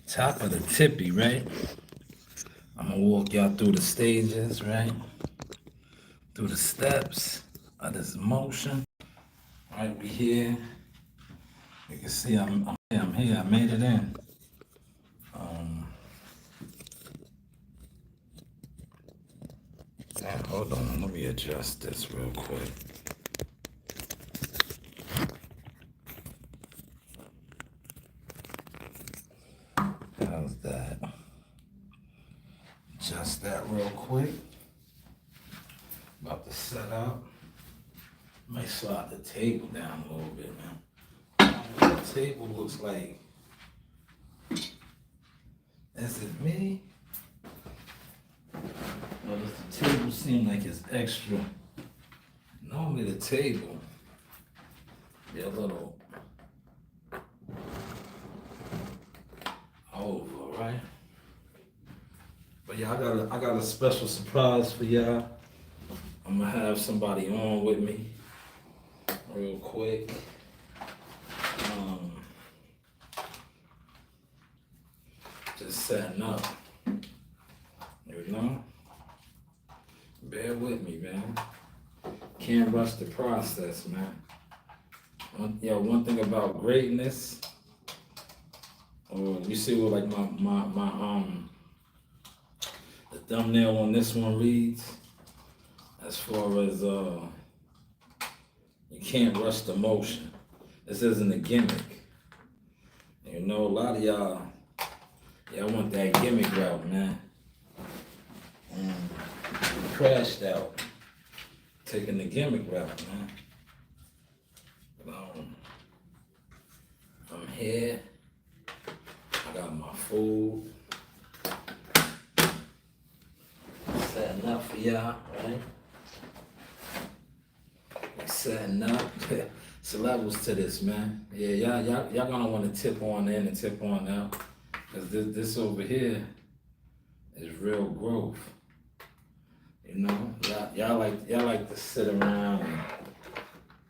top of the tippy, right? I'm gonna walk y'all through the stages, right? Through the steps of this motion. Right, we here. You can see I'm here. I made it in. Um, Hold on. Let me adjust this real quick. How's that? Adjust that real quick. About to set up. Might slide the table down a little bit, man. The table looks like. Is it me? Or does the table seem like it's extra? Normally the table be a little over, right? But yeah, I got a special surprise for y'all. I'm gonna have somebody on with me real quick. Just setting up. You know? Bear with me, man. Can't rush the process, man. One thing about greatness, or you see what like my the thumbnail on this one reads, as far as you can't rush the motion. This isn't a gimmick. You know, a lot of y'all want that gimmick route, man. You crashed out taking the gimmick route, man. I'm here. I got my food. Setting up for y'all, right? Setting up. It's levels to this, man. Yeah, y'all gonna want to tip on in and tip on out, cause this over here is real growth. You know, y'all like to sit around and,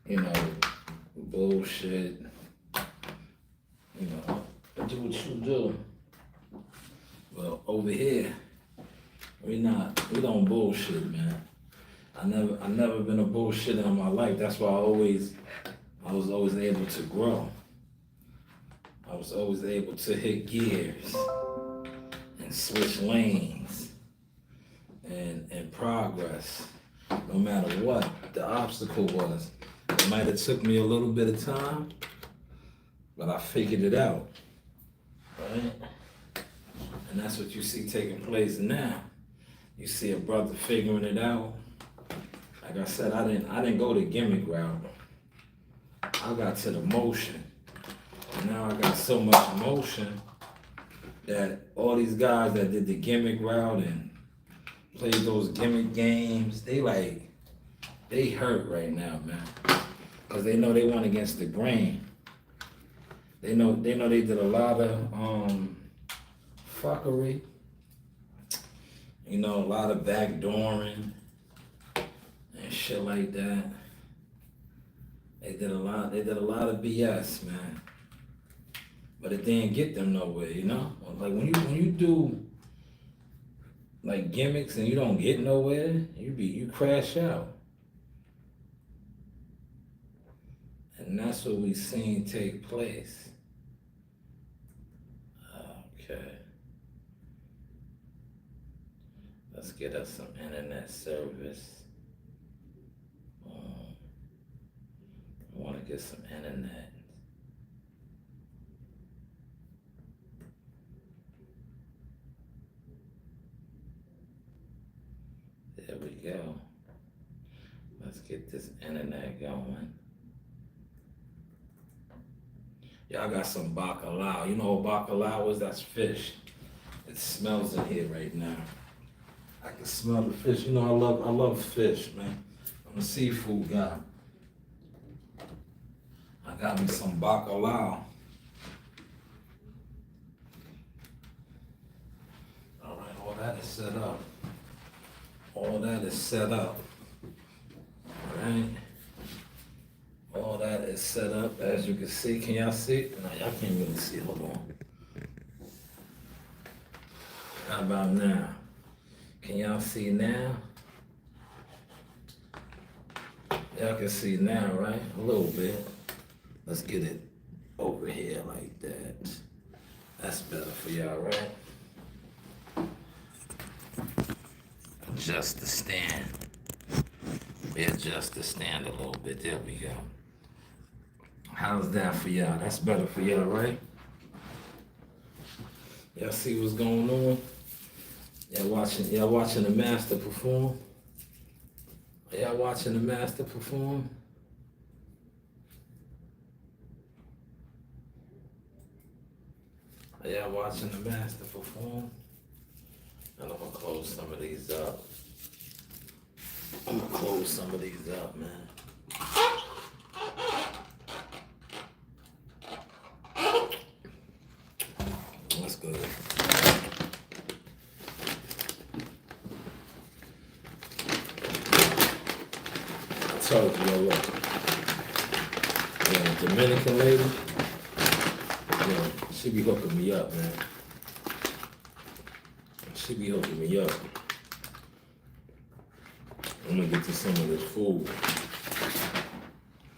you know, bullshit. You know, do what you do. Well, over here, we don't bullshit, man. I never been a bullshitter in my life. That's why I was always able to grow. I was always able to hit gears and switch lanes and progress. No matter what the obstacle was. It might have took me a little bit of time, but I figured it out. Right? And that's what you see taking place now. You see a brother figuring it out. Like I said, I didn't go the gimmick route. I got to the motion. And now I got so much motion that all these guys that did the gimmick route and played those gimmick games, they hurt right now, man. Cause they know they went against the grain. They know they did a lot of fuckery. You know, a lot of backdooring and shit like that. They did a lot of BS, man. But it didn't get them nowhere, you know? Like when you do like gimmicks and you don't get nowhere, you crash out. And that's what we seen take place. Okay. Let's get us some internet service. I want to get some internet. There we go. Let's get this internet going. Y'all got some bacalao. You know what bacalao is? That's fish. It smells in here right now. I can smell the fish. You know, I love fish, man. I'm a seafood guy. I got me some bacalao. All right, all that is set up. All that is set up. All right. All that is set up, as you can see. Can y'all see? No, y'all can't really see. Hold on. How about now? Can y'all see now? Y'all can see now, right? A little bit. Let's get it over here like that. That's better for y'all, right? Adjust the stand. We adjust the stand a little bit. There we go. How's that for y'all? That's better for y'all, right? Y'all see what's going on? Y'all watching the master perform? Y'all watching the master perform? Are y'all watching the master perform? And I'm gonna close some of these up. I'm gonna close some of these up, man. That's good. I told you, yo, look. Dominican lady, she be hooking me up, man. She be hooking me up. I'm gonna get to some of this food.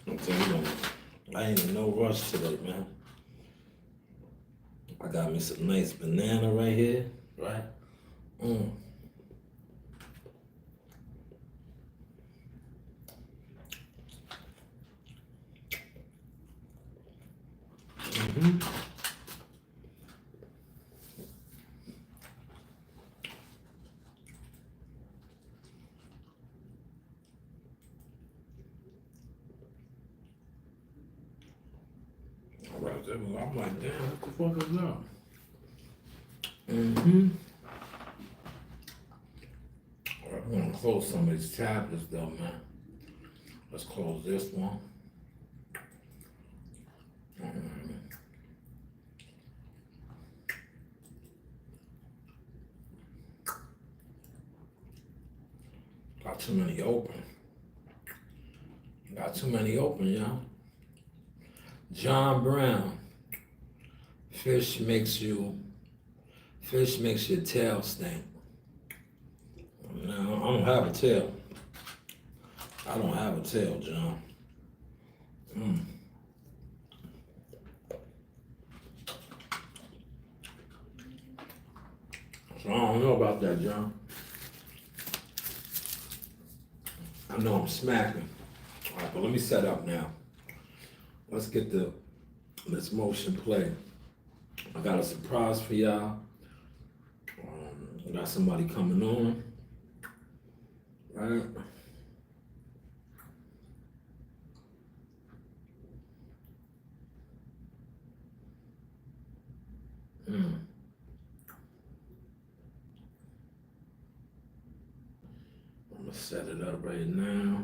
I'm telling you, I ain't in no rush today, man. I got me some nice banana right here, right? Mm-hmm. All right, I'm like, damn, what the fuck is that? Mm-hmm. All right, I'm gonna close some of these tablets though, man. Let's close this one. Got too many open. Got too many open, y'all. John Brown. Fish makes your tail stink. No, I don't have a tail. I don't have a tail, John. So I don't know about that, John. I know I'm smacking. All right, but let me set up now. Let's get this motion play. I got a surprise for y'all. I got somebody coming on, right? I'm gonna set it up right now.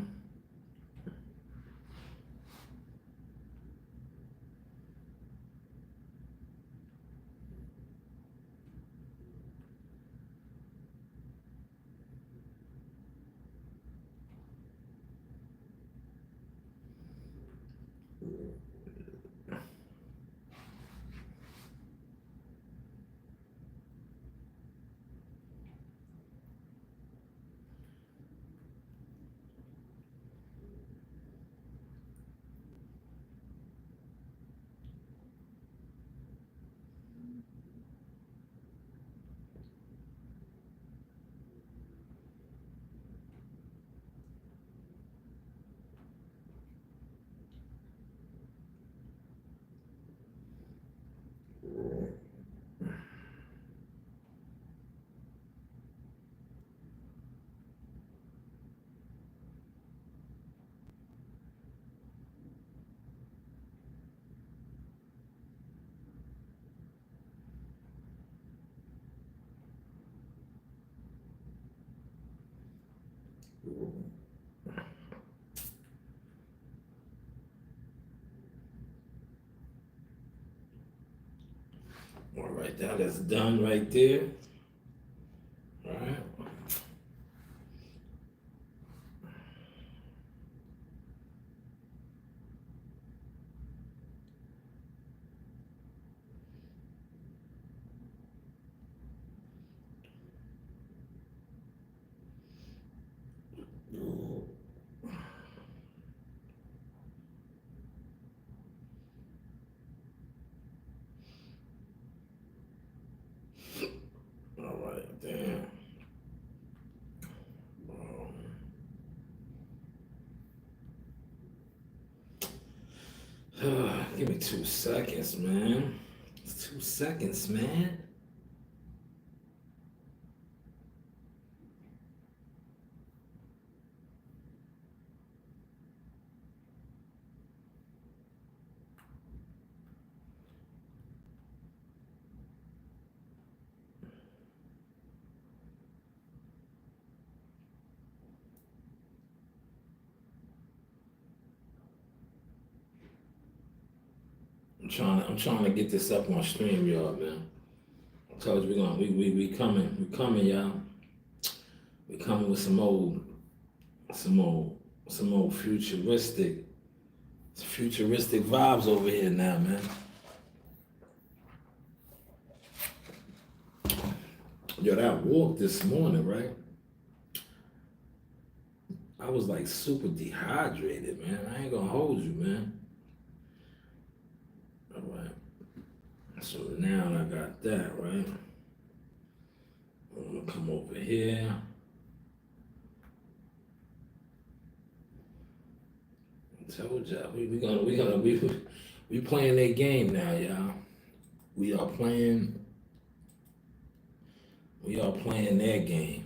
All right, that is done right there. All right. 2 seconds, man. It's 2 seconds, man. I'm trying to get this up on StreamYard, man. I told you we coming, y'all. We coming with some old, some old futuristic vibes over here now, man. Yo, that walk this morning, right? I was like super dehydrated, man. I ain't gonna hold you, man. All right. So now I got that, right? I'm gonna come over here. I told y'all we playing their game now, y'all. We are playing we are playing their game.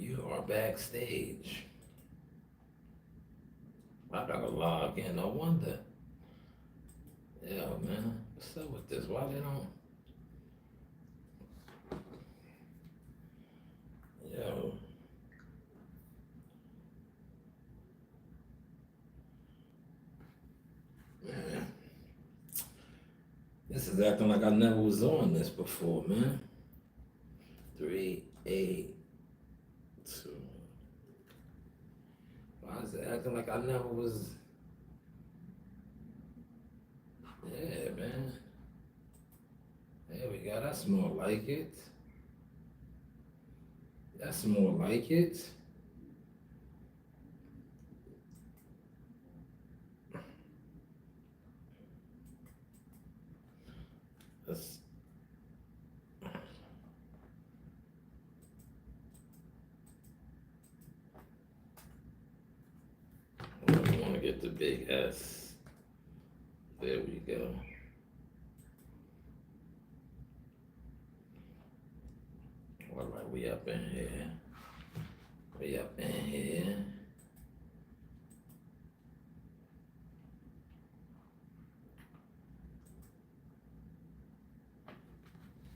You are backstage. I gotta log in, no wonder. Yeah, man. What's up with this? Why they don't? Yo, man. This is acting like I never was on this before, man. 382. Why is it acting like I never was? Yeah, man. There we go. That's more like it. That's more like it. That's, I want to get the big S. There we go. All right, we up in here. We up in here.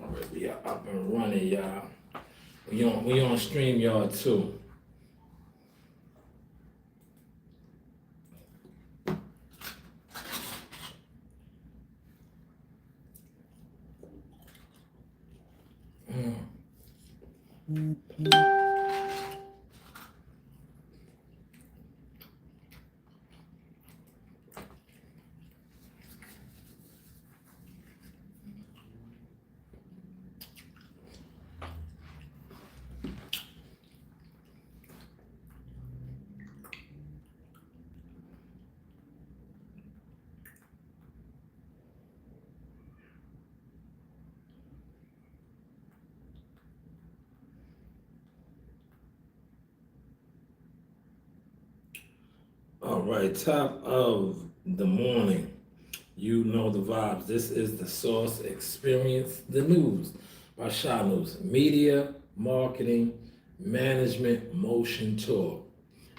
All right, we are up and running, y'all. We on StreamYard too. All right, top of the morning. You know the vibes. This is the Source Experience, the news by Shaw News. Media, marketing, management, motion tour.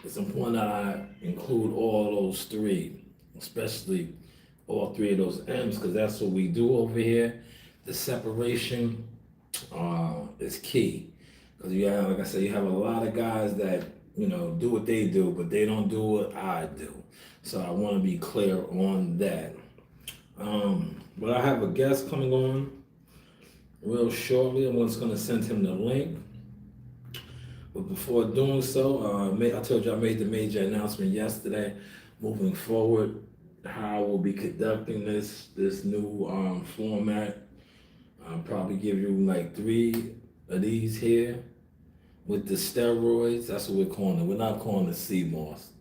It's important that I include all those three, especially all three of those M's, because that's what we do over here. The separation is key. Because you have, like I said, you have a lot of guys that, do what they do, but they don't do what I do. So I want to be clear on that. But I have a guest coming on, real shortly. I'm just gonna send him the link. But before doing so, I told you I made the major announcement yesterday. Moving forward, how we'll be conducting this new format. I'll probably give you like 3 of these here with the steroids. That's what we're calling it. We're not calling it sea moss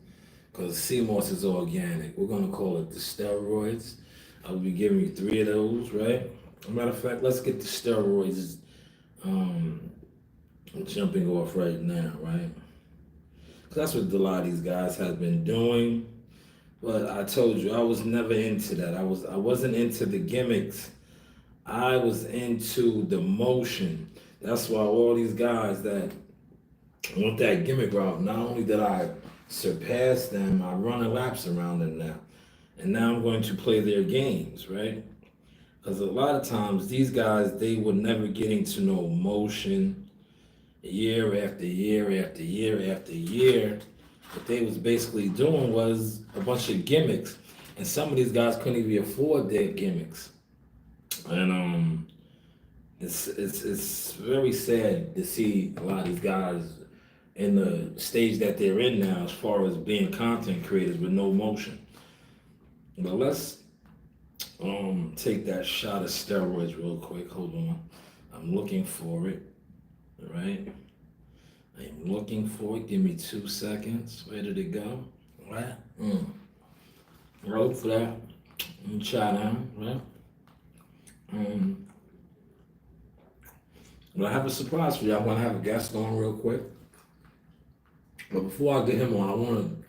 because sea moss is organic. We're gonna call it the steroids. I'll be giving you 3 of those, right? As a matter of fact, let's get the steroids um, jumping off right now, right? 'Cause that's what a lot of these guys have been doing. But I told you I was never into that. I wasn't into the gimmicks. I was into the motion. That's why all these guys that want that gimmick route, not only did I surpass them, I run laps around them now. And now I'm going to play their games, right? Because a lot of times these guys, they were never getting to know motion year after year after year after year. What they was basically doing was a bunch of gimmicks. And some of these guys couldn't even afford their gimmicks. And it's very sad to see a lot of these guys in the stage that they're in now as far as being content creators with no motion. But let's take that shot of steroids real quick. Hold on. I'm looking for it. Right? I'm looking for it. Give me 2 seconds. Where did it go? Right? Roll for that. Try down, right? But I have a surprise for you. I want to have a guest on real quick. But before I get him on,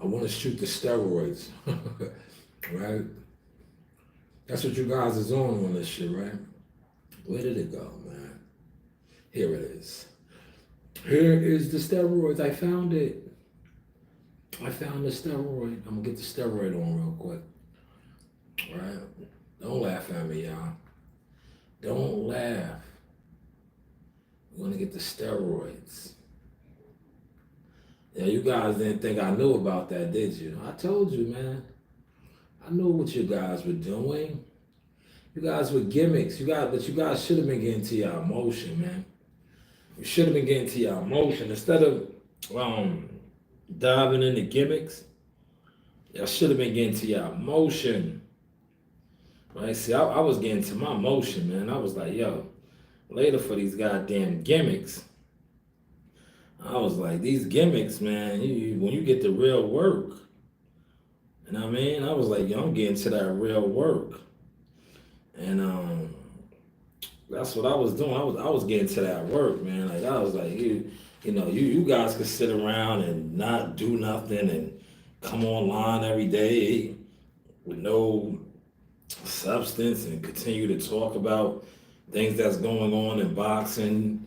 I want to shoot the steroids, right? That's what you guys is on this shit, right? Where did it go, man? Here it is. Here is the steroids. I found it. I found the steroid. I'm gonna get the steroid on real quick. Right? Don't laugh at me, y'all. Don't laugh. We're gonna get the steroids. Yeah, you guys didn't think I knew about that, did you? I told you, man. I knew what you guys were doing. You guys were gimmicks. But you guys should have been getting to your emotion, man. You should have been getting to your emotion instead of diving into gimmicks. Y'all should have been getting to your emotion. Right? See, I was getting to my emotion, man. I was like, yo, later for these goddamn gimmicks. I was like, these gimmicks, man, when you get the real work, you know what I mean? I was like, yo, I'm getting to that real work. And that's what I was doing. I was getting to that work, man. Like I was like, you guys could sit around and not do nothing and come online every day with no substance and continue to talk about things that's going on in boxing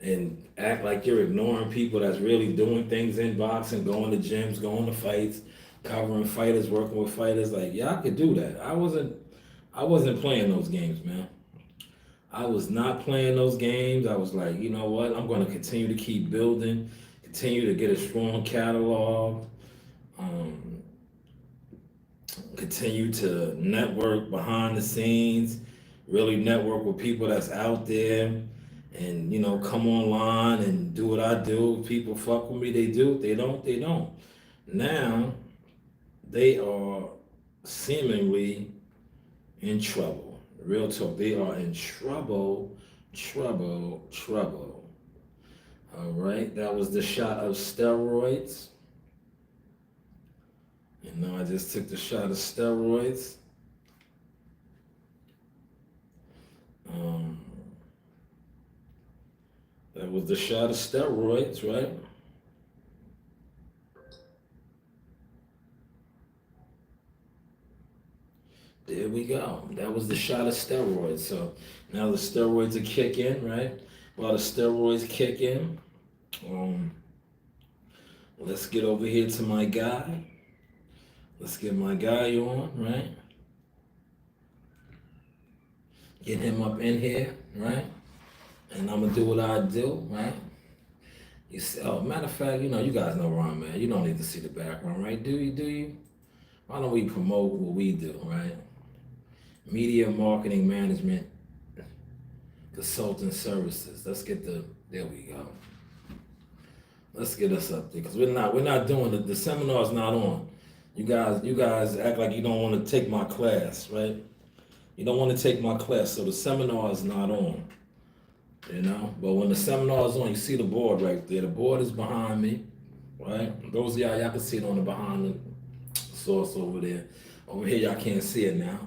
and act like you're ignoring people that's really doing things in boxing, going to gyms, going to fights, covering fighters, working with fighters. Like, yeah, I could do that. I wasn't playing those games, man. I was not playing those games. I was like, you know what? I'm going to continue to keep building, continue to get a strong catalog, continue to network behind the scenes, really network with people that's out there and, come online and do what I do. If people fuck with me, they do. If they don't, they don't. Now, they are seemingly in trouble. Real talk, they are in trouble. All right, that was the shot of steroids. I just took the shot of steroids. That was the shot of steroids, right? There we go. That was the shot of steroids. So now the steroids are kick in, right? While the steroids kick in, let's get over here to my guy. Let's get my guy on, right? Get him up in here, right? And I'm gonna do what I do, right? You see, matter of fact, you guys know where I'm at. You don't need to see the background, right? Do you? Why don't we promote what we do, right? Media marketing management consulting services. Let's get there we go. Let's get us up there, because we're not doing the seminar's not on. You guys act like you don't want to take my class, right? You don't want to take my class, so the seminar is not on. But when the seminar is on, you see the board right there. The board is behind me, right? Those of y'all can see it on the behind the source over there. Over here, y'all can't see it now.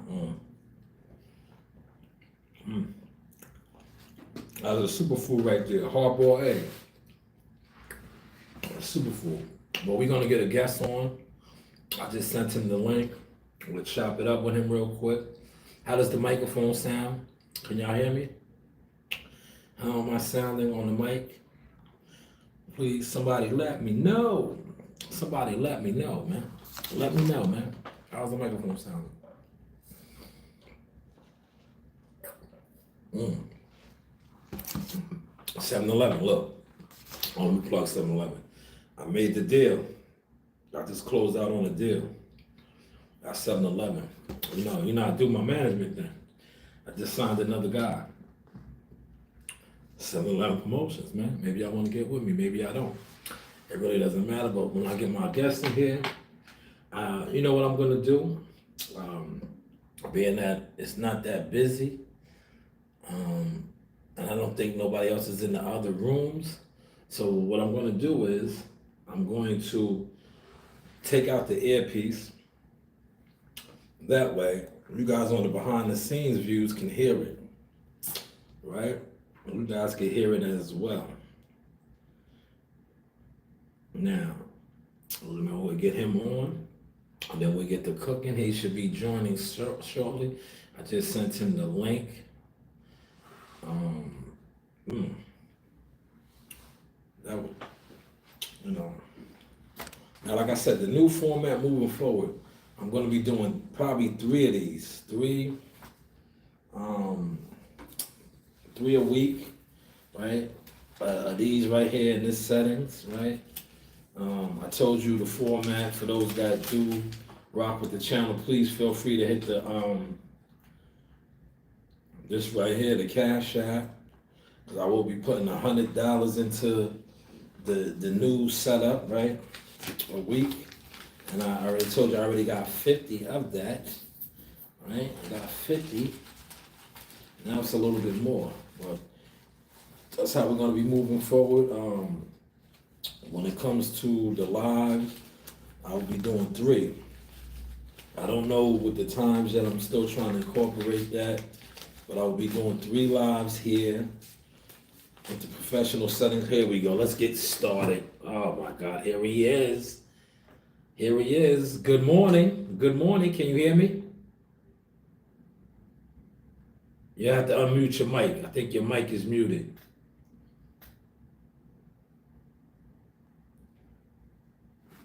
That's a superfood right there, hard-boiled egg. Superfood. But we're gonna get a guest on. I just sent him the link. We'll chop it up with him real quick. How does the microphone sound? Can y'all hear me? How am I sounding on the mic? Please, somebody let me know. Somebody let me know, man. Let me know, man. How's the microphone sounding? 7-Eleven, look. Let me plug 7-Eleven. I made the deal. I just closed out on a deal. At 7-Eleven. I do my management thing. I just signed another guy. 7-Eleven promotions, man. Maybe I want to get with me, maybe I don't. It really doesn't matter, but when I get my guests in here, you know what I'm gonna do? Being that it's not that busy, and I don't think nobody else is in the other rooms. So what I'm gonna do is, I'm going to take out the earpiece. That way, you guys on the behind the scenes views can hear it, right? You guys can hear it as well. Now, we'll get him on, and then we'll get to cooking. He should be joining shortly. I just sent him the link. Now, like I said, the new format moving forward, I'm going to be doing probably 3 of these. Three a week, right? These right here in this settings, right? I told you the format for those that do rock with the channel. Please feel free to hit the this right here, the Cash App. I will be putting $100 into the new setup, right? A week. And I already told you I already got 50 of that, right? I got 50. Now it's a little bit more, but that's how we're going to be moving forward. When it comes to the live, I'll be doing 3. I don't know with the times yet. I'm still trying to incorporate that, but I'll be doing 3 lives here with the professional settings. Here we go. Let's get started. Oh my God, here he is. Here he is. Good morning. Good morning. Can you hear me? You have to unmute your mic. I think your mic is muted.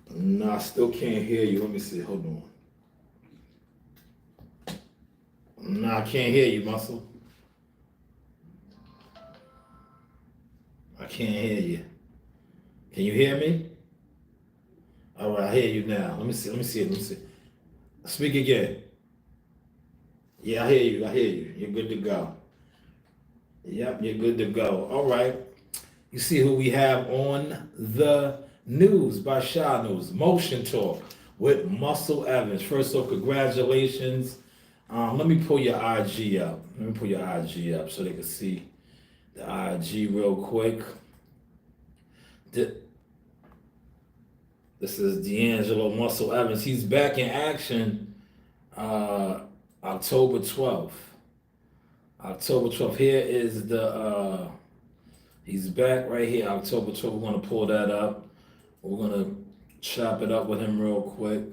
No, I still can't hear you. Let me see. Hold on. No, I can't hear you, Muscle. I can't hear you. Can you hear me? All right, I hear you now. Let me see. Speak again. Yeah, I hear you. You're good to go. Yep, you're good to go. All right. You see who we have on the news by Shaw News. Motion Talk with Muscle Evans. First off, congratulations. Let me pull your IG up. So they can see the IG real quick. This is D'Angelo Muscle Evans. He's back in action October 12th. October 12th. Here is the, he's back right here, October 12th. We're going to pull that up. We're going to chop it up with him real quick.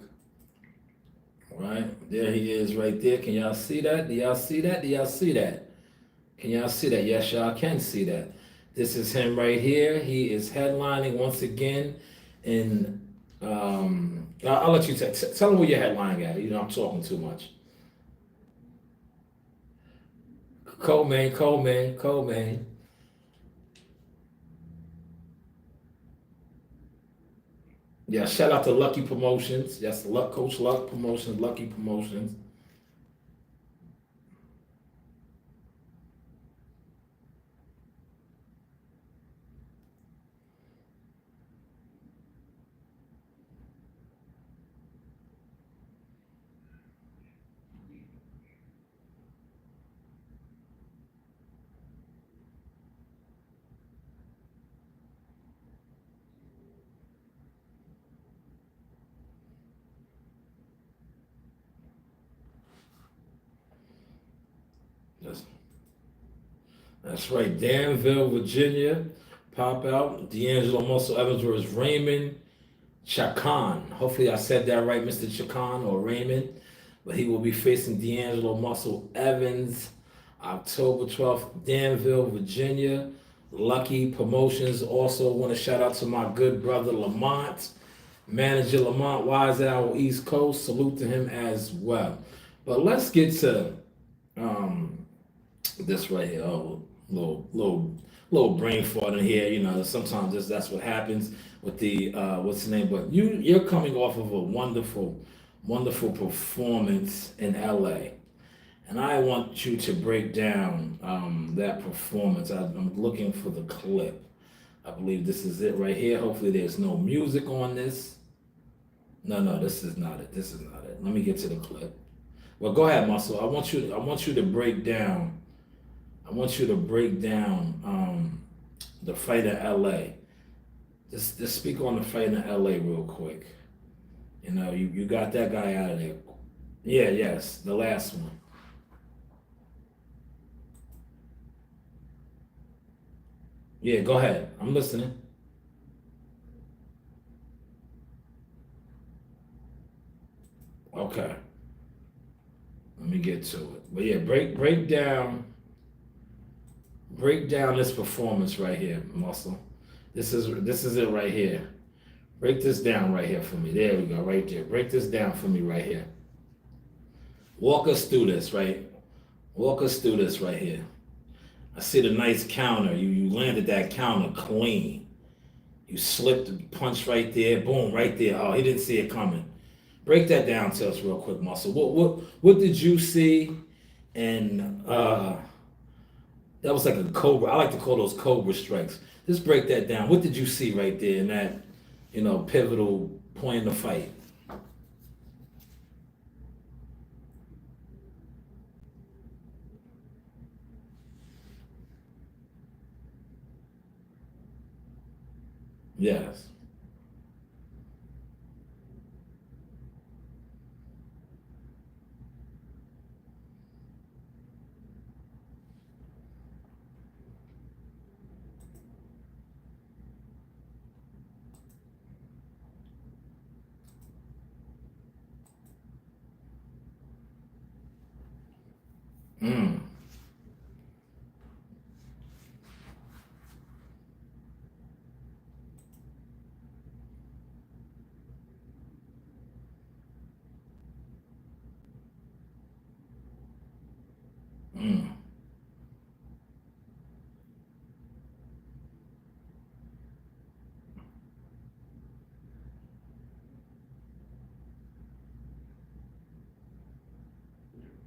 All right, there he is right there. Can y'all see that? Do y'all see that? Can y'all see that? Yes, y'all can see that. This is him right here. He is headlining once again in, I'll let you tell him where you're headlining at. I'm talking too much. Co-main. Yeah, shout out to Lucky Promotions. Yes, Coach Luck Promotions, Lucky Promotions. That's right, Danville, Virginia. Pop out. D'Angelo Muscle Evans versus Raymond Chacon. Hopefully I said that right, Mr. Chacon or Raymond. But he will be facing D'Angelo Muscle Evans October 12th, Danville, Virginia. Lucky Promotions. Also want to shout out to my good brother Lamont, manager Lamont Wiseout, East Coast. Salute to him as well. But let's get to this right here. Oh, little brain fart in here. You know, sometimes that's what happens with the what's the name. But you're coming off of a wonderful performance in LA, and I want you to break down that performance. I'm looking for the clip. I believe this is it right here. Hopefully, there's no music on this. No, this is not it. This is not it. Let me get to the clip. Well, go ahead, Muscle. I want you to break down. I want you to break down the fight in LA. Just speak on the fight in LA real quick. You know, you got that guy out of there. Yeah, yes, the last one. Yeah, go ahead. I'm listening. Okay, let me get to it. But yeah, break down this performance right here, Muscle. This is it right here. Break this down right here for me. There we go, right there. Break this down for me right here. Walk us through this, right? Walk us through this right here. I see the nice counter. You landed that counter clean. You slipped the punch right there. Boom, right there. Oh, he didn't see it coming. Break that down to us real quick, Muscle. What did you see? And that was like a cobra. I like to call those cobra strikes. Just break that down. What did you see right there in that, pivotal point in the fight? Yes. Mm, mm.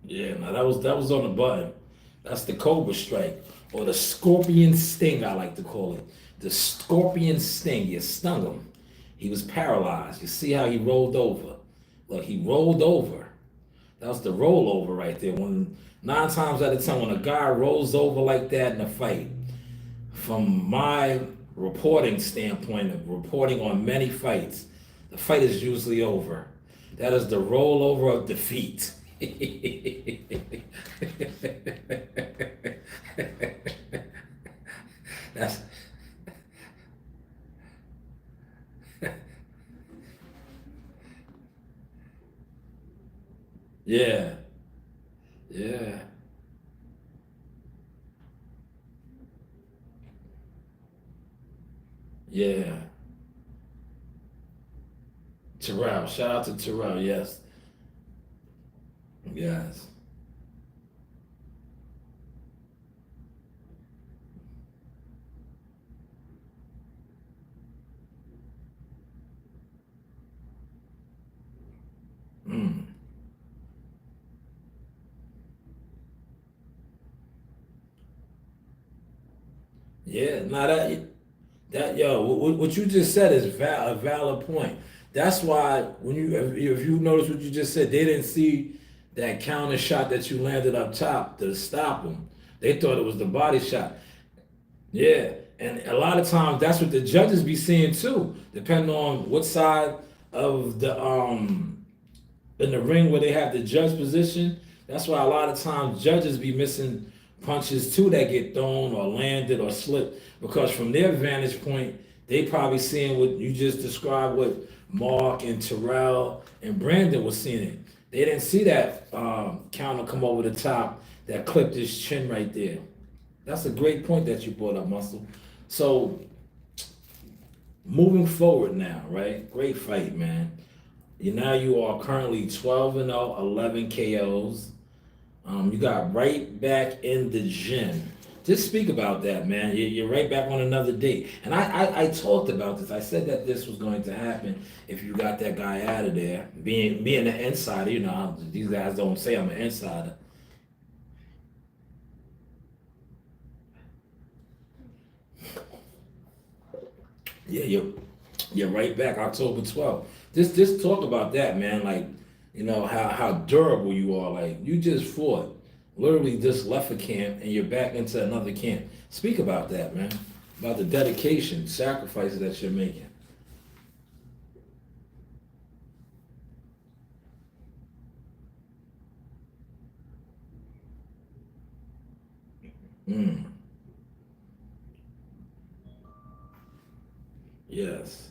Yeah, no, that was on the button. That's the cobra strike or the scorpion sting. I like to call it the scorpion sting. You stung him. He was paralyzed. You see how he rolled over? Look, he rolled over. That was the rollover right there. When 9 times out of 10, when a guy rolls over like that in a fight, from my reporting standpoint of reporting on many fights, the fight is usually over. That is the rollover of defeat. That's yeah, yeah, yeah. Terrell, shout out to Terrell. Yes, yes. Mm. Yeah, now that yo, what you just said is a valid point. That's why when if you notice what you just said, they didn't see that counter shot that you landed up top to stop them. They thought it was the body shot. Yeah, and a lot of times that's what the judges be seeing too, depending on what side of the in the ring where they have the judge position. That's why a lot of times judges be missing punches too that get thrown or landed or slipped, because from their vantage point, they probably seeing what you just described, what Mark and Terrell and Brandon was seeing. They didn't see that counter come over the top that clipped his chin right there. That's a great point that you brought up, Muscle. So moving forward now, right? Great fight, man. You are currently 12-0, 11 KOs. You got right back in the gym. Just speak about that, man. You're right back on another date. And I talked about this. I said that this was going to happen if you got that guy out of there. Being an insider, these guys don't say I'm an insider. Yeah, you're right back October 12th. Just talk about that, man. Like, how durable you are. Like, you just fought, literally just left a camp and you're back into another camp. Speak about that, man. About the dedication, sacrifices that you're making. Mm, yes.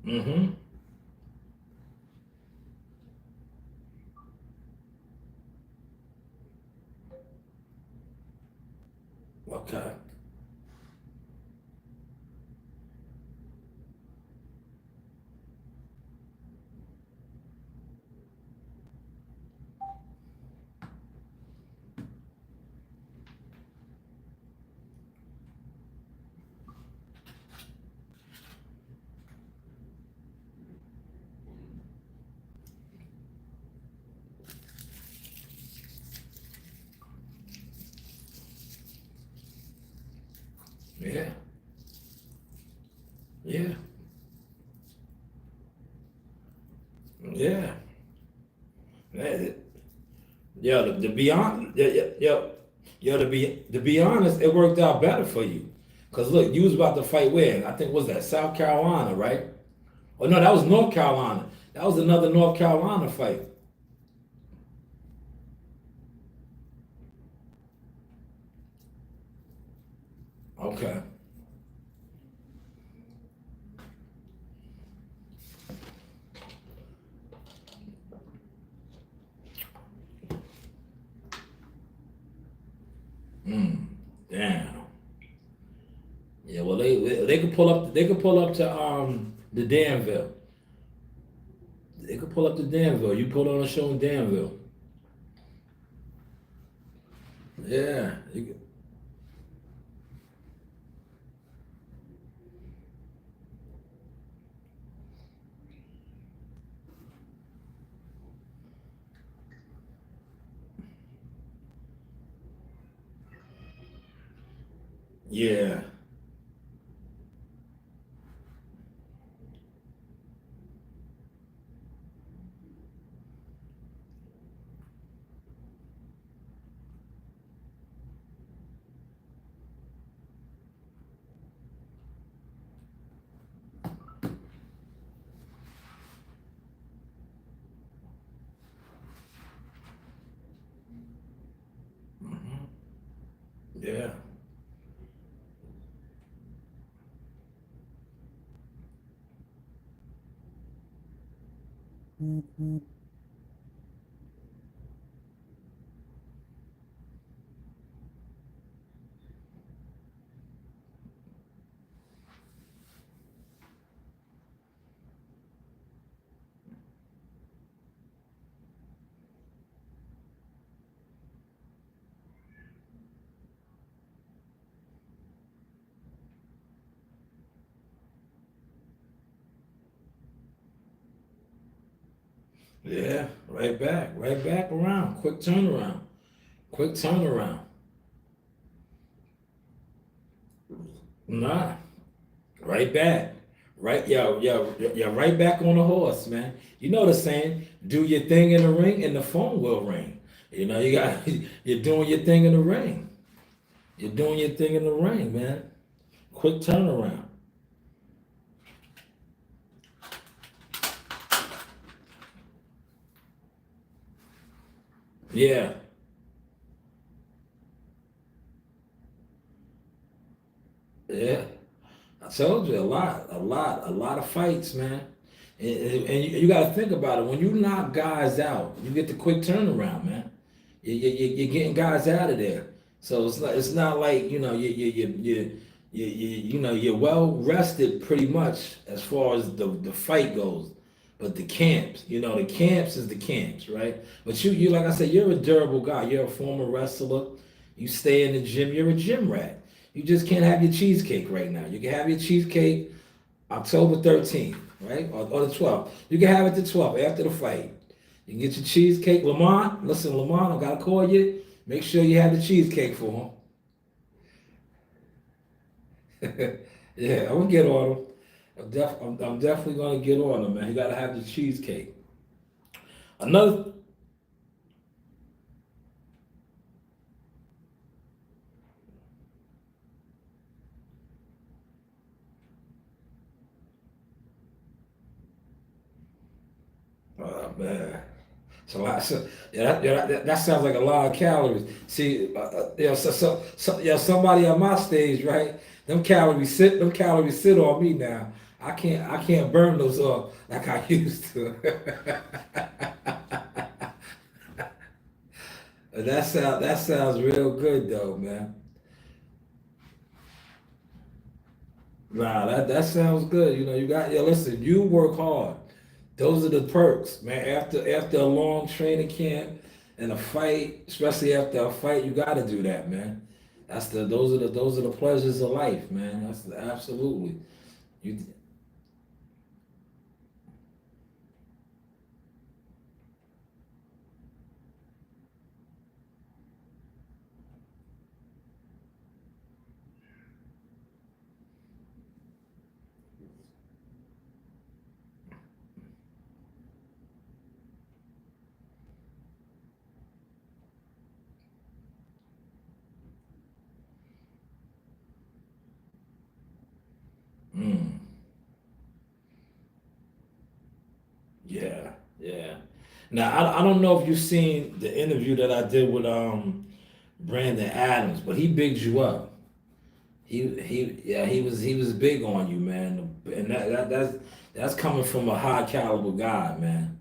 Mm-hmm. Okay. Yeah. Yeah. Yeah. Yeah. Yeah, to be honest, to be honest, it worked out better for you. Cause look, you was about to fight where? I think was that South Carolina, right? Oh no, that was North Carolina. That was another North Carolina fight. Okay. Mm. Damn. Yeah. Well, they could pull up. They could pull up to the Danville. They could pull up to Danville. You put on a show in Danville. Yeah. Yeah. Hmm. Yeah. Yeah. Right back. Right back around. Quick turnaround. Quick turnaround. Nah. Right back. Right, yo, right back on the horse, man. You know the saying, do your thing in the ring and the phone will ring. You got you're doing your thing in the ring. You're doing your thing in the ring, man. Quick turnaround. Yeah, yeah. I told you a lot of fights, man. And you got to think about it. When you knock guys out, you get the quick turnaround, man. You're getting guys out of there. So it's not like you're well rested pretty much as far as the fight goes. But the camps, the camps is the camps, right? But you like I said, you're a durable guy. You're a former wrestler. You stay in the gym. You're a gym rat. You just can't have your cheesecake right now. You can have your cheesecake October 13th, right? Or the 12th. You can have it the 12th after the fight. You can get your cheesecake. Lamont, listen, Lamont, I gotta call you. Make sure you have the cheesecake for him. Yeah, I'm gonna get on him. I'm definitely gonna get on him, man. You gotta have the cheesecake. Another, man. That sounds like a lot of calories. See, somebody on my stage, right? Them calories sit on me now. I can't burn those off like I used to. That sounds real good though, man. Nah, that sounds good. Listen, you work hard. Those are the perks, man. After a long training camp and a fight, especially after a fight, you got to do that, man. Those are the pleasures of life, man. Absolutely. You, mm, yeah, yeah. Now I don't know if you've seen the interview that I did with Brandon Adams, but he bigged you up. He was big on you, man, and that's coming from a high caliber guy, man.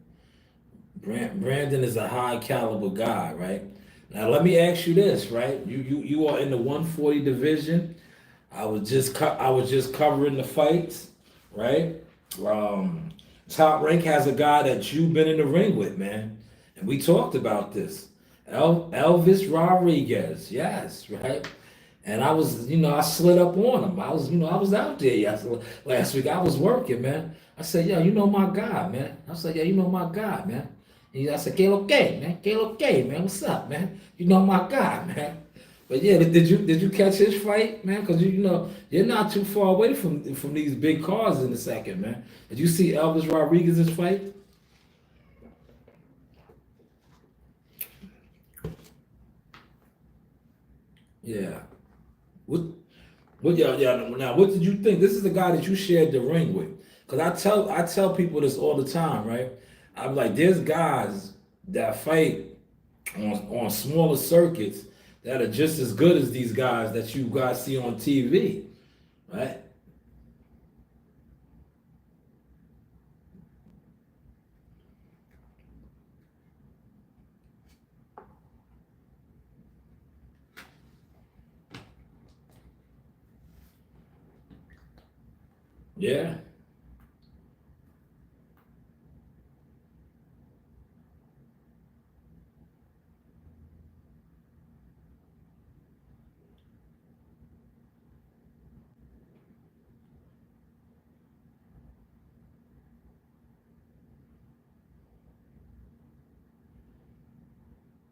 Brandon is a high caliber guy, right? Now let me ask you this, right? You are in the 140 division. I was just covering the fights, right? Um, Top Rank has a guy that you've been in the ring with, man, and we talked about this. Elvis Rodriguez, yes, right. And I slid up on him. I was out there last week. I was working, man. I said, yeah, you know my guy, man. I said, yeah, you know my guy, man. I said, que lo que, man? Que lo que, man? What's up, man? You know my guy, man. But yeah, did you catch his fight, man? Because you're not too far away from these big cars in a second, man. Did you see Elvis Rodriguez's fight? Yeah. What yeah. Now, what did you think? This is the guy that you shared the ring with. Because I tell people this all the time, right? I'm like, there's guys that fight on smaller circuits that are just as good as these guys that you guys see on TV, right? Yeah,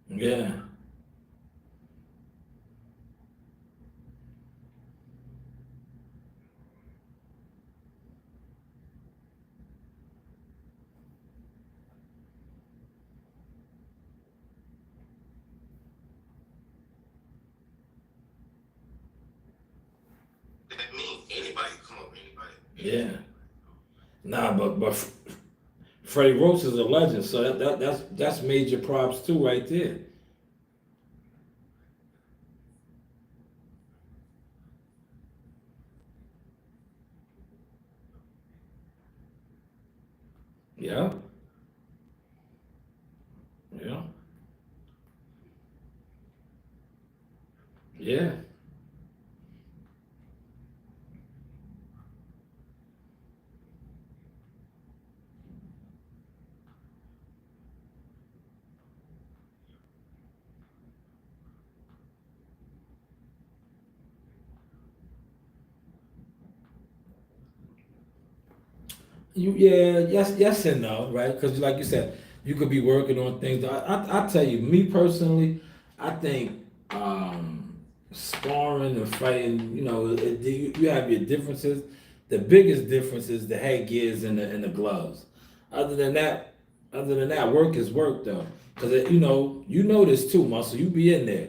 yeah, yeah. Nah, but Freddie Roach is a legend, so that's major props too, right there. Yeah, yeah, yeah. Yes and no, right? Because like you said, you could be working on things. I tell you, me personally, I think sparring and fighting, you have your differences. The biggest difference is the headgears and the gloves. Other than that, work is work though. Because you know this too, muscle. You be in there.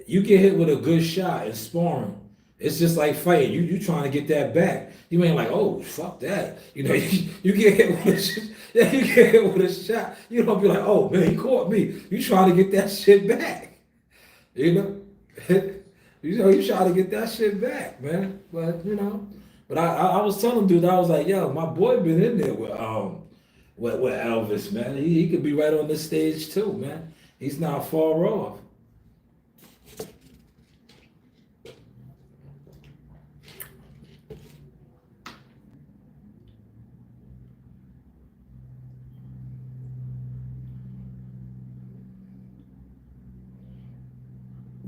You get hit with a good shot in sparring. It's just like fighting. You trying to get that back. You ain't like, oh fuck that. You get hit with yeah, you get hit with a shot. You don't be like, oh man, he caught me. You trying to get that shit back. You know, you trying to get that shit back, man. But I was telling dude, I was like, yo, my boy been in there with Elvis, man. He could be right on this stage too, man. He's not far off.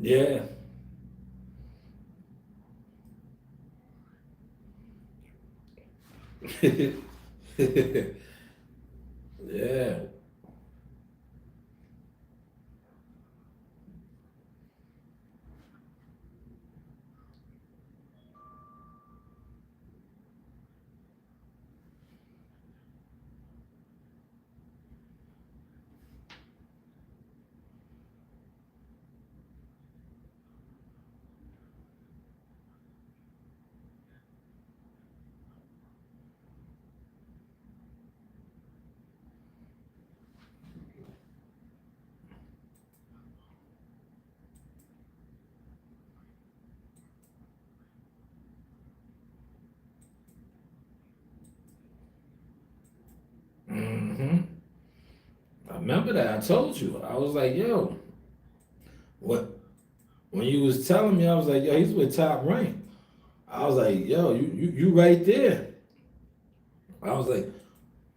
Yeah. Yeah. hmm I remember that. I told you. I was like, yo, what when you was telling me, I was like, yo, he's with Top Rank. I was like, yo, you right there. I was like,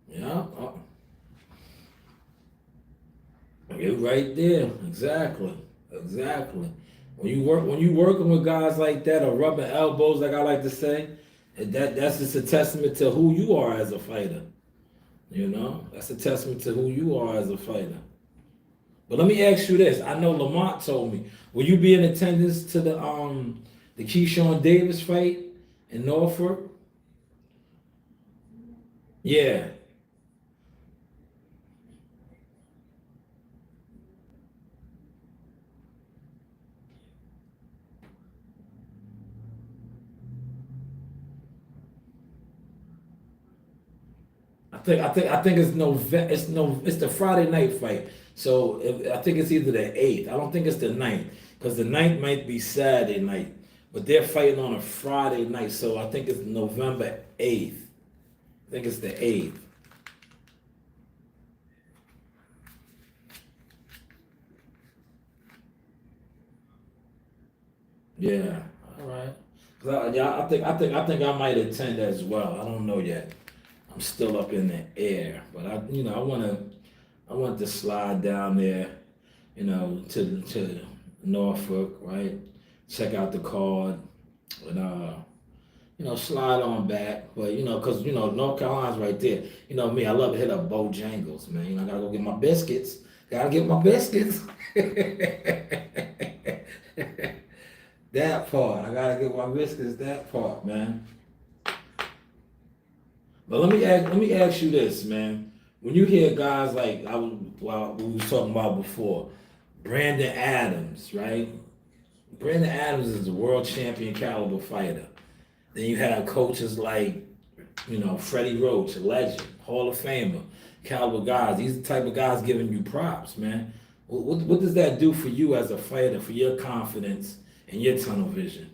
yeah, you right there. Exactly. Exactly. When you working with guys like that or rubbing elbows, like I like to say, that's just a testament to who you are as a fighter. That's a testament to who you are as a fighter. But let me ask you this. I know Lamont told me. Will you be in attendance to the Keyshawn Davis fight in Norfolk? Yeah. I think it's the Friday night fight. So I think it's either the 8th. I don't think it's the ninth because the ninth might be Saturday night, but they're fighting on a Friday night. So I think it's November 8th. I think it's the 8th. Yeah. All right. Yeah, I think I might attend as well. I don't know yet. I'm still up in the air, but I want to slide down there, to Norfolk, right? Check out the card, and slide on back. But cause North Carolina's right there. You know me, I love to hit up Bojangles, man. I gotta go get my biscuits. Gotta get my biscuits. That part, I gotta get my biscuits. That part, man. But let me ask you this, man. When you hear guys like we was talking about before, Brandon Adams, right? Brandon Adams is a world champion caliber fighter. Then you have coaches like, Freddie Roach, a legend, Hall of Famer, caliber guys. These are the type of guys giving you props, man. What does that do for you as a fighter, for your confidence and your tunnel vision?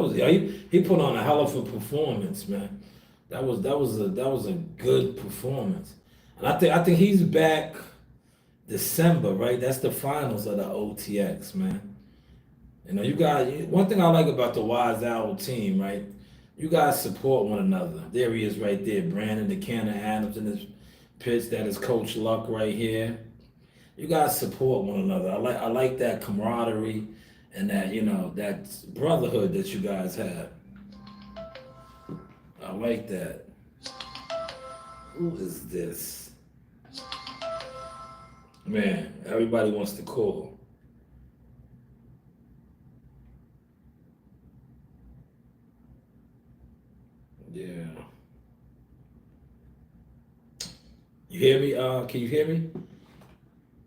was yeah, he put on a hell of a performance, man. That was a good performance. And I think he's back December, right? That's the finals of the OTX, man. You got one thing I like about the Wise Owl team, right? You guys support one another. There he is right there, Brandon the Cannon Adams in his pitch. That is Coach Luck right here. You guys support one another. I like that camaraderie and that brotherhood that you guys have. I like that. Who is this? Man, everybody wants to call. Yeah. You hear me? Can you hear me?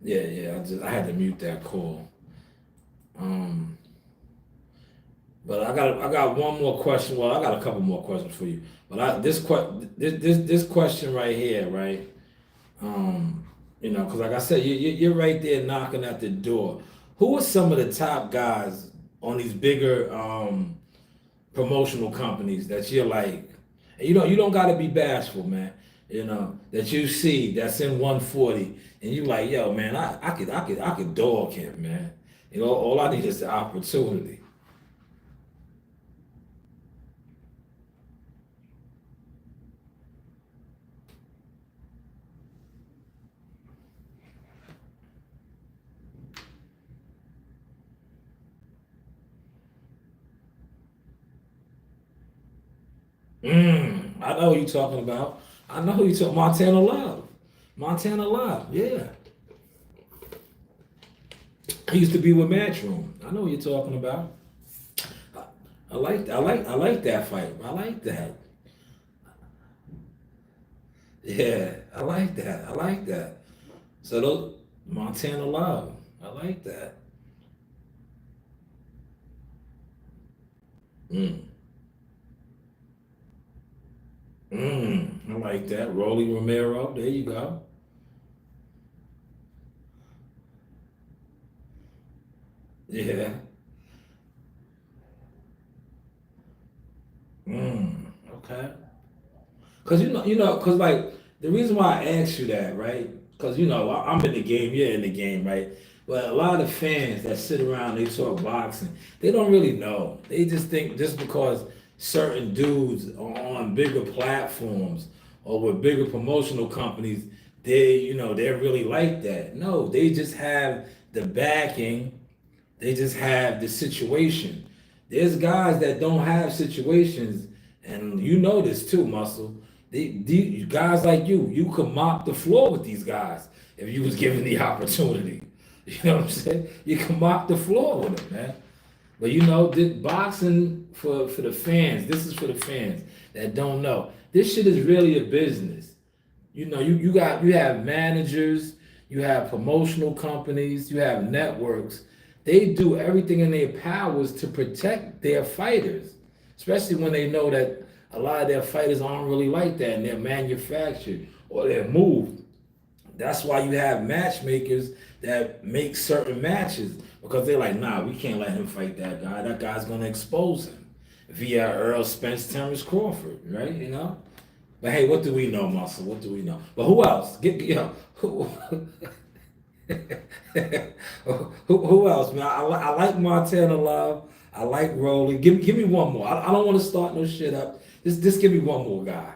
Yeah, yeah. I had to mute that call. Um, but I got one more question. Well, I got a couple more questions for you. But this question right here, right? Um, because like I said, you're right there knocking at the door. Who are some of the top guys on these bigger promotional companies that you're like, and you don't got to be bashful, man. That you see that's in 140, and you like, yo, man, I could dog him, man. All I need is the opportunity. I know who you talking about. I know who you talking. Montana Love. Montana Love. Yeah, he used to be with Matchroom. I know who you're talking about. I like that fight. I like that. Yeah, I like that. I like that. So those Montana Love. I like that. Mm. I like that. Rolly Romero. There you go. Yeah. Okay. Cause like the reason why I asked you that, right? Cause I'm in the game, you're in the game, right? But a lot of fans that sit around, they talk boxing, they don't really know. They just think just because certain dudes are on bigger platforms or with bigger promotional companies, they're really like that. No, they just have the backing. They just have the situation. There's guys that don't have situations, and you know this too, Muscle. Guys like you could mop the floor with these guys if you was given the opportunity. You know what I'm saying? You can mop the floor with them, man. But this boxing for the fans. This is for the fans that don't know. This shit is really a business. You have managers, you have promotional companies, you have networks. They do everything in their powers to protect their fighters, especially when they know that a lot of their fighters aren't really like that and they're manufactured or they're moved. That's why you have matchmakers that make certain matches because they're like, nah, we can't let him fight that guy. That guy's gonna expose him via Earl Spence, Terrence Crawford, right? But hey, what do we know, Muscle? What do we know? But who else? Who, who else, man? I like Montana Love. I like Rolly. Give me one more. I don't want to start no shit up. Just give me one more guy.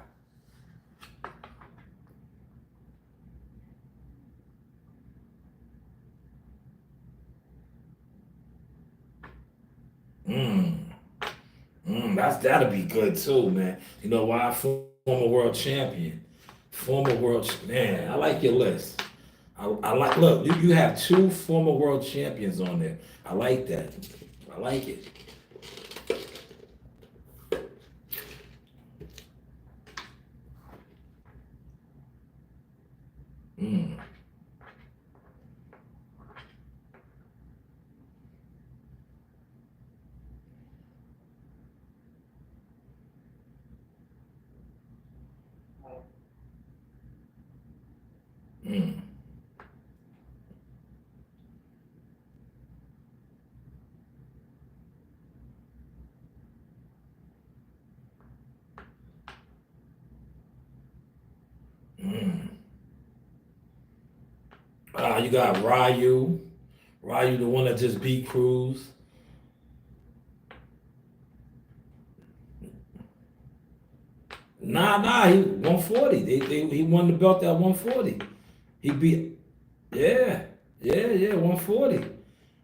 Mm, that'll be good too, man. You know why? Former world champion. Man, I like your list. I like. Look, you have two former world champions on there. I like that. I like it. Mm, mm. You got Ryu. Ryu, the one that just beat Cruz. Nah, he 140. He won the belt at 140. He beat, yeah, yeah, 140.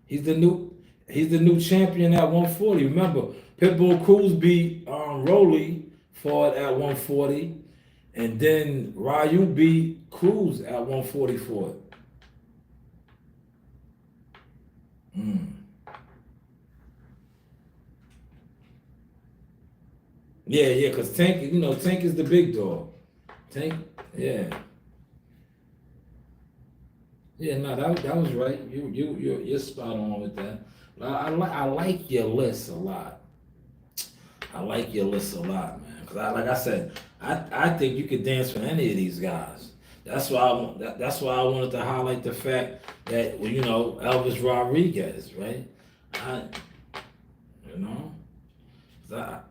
He's the new he's the new champion at 140. Remember, Pitbull Cruz beat Rolly for it at 140, and then Ryu beat Cruz at 140 for it. Mm. Yeah, because Tank, Tank is the big dog. Tank, yeah. Yeah, no, that was right. You're spot on with that. I like your list a lot. I like your list a lot, man. Cause like I said, I think you could dance with any of these guys. That's why I wanted to highlight the fact that Elvis Rodriguez, right? I you know, 'cause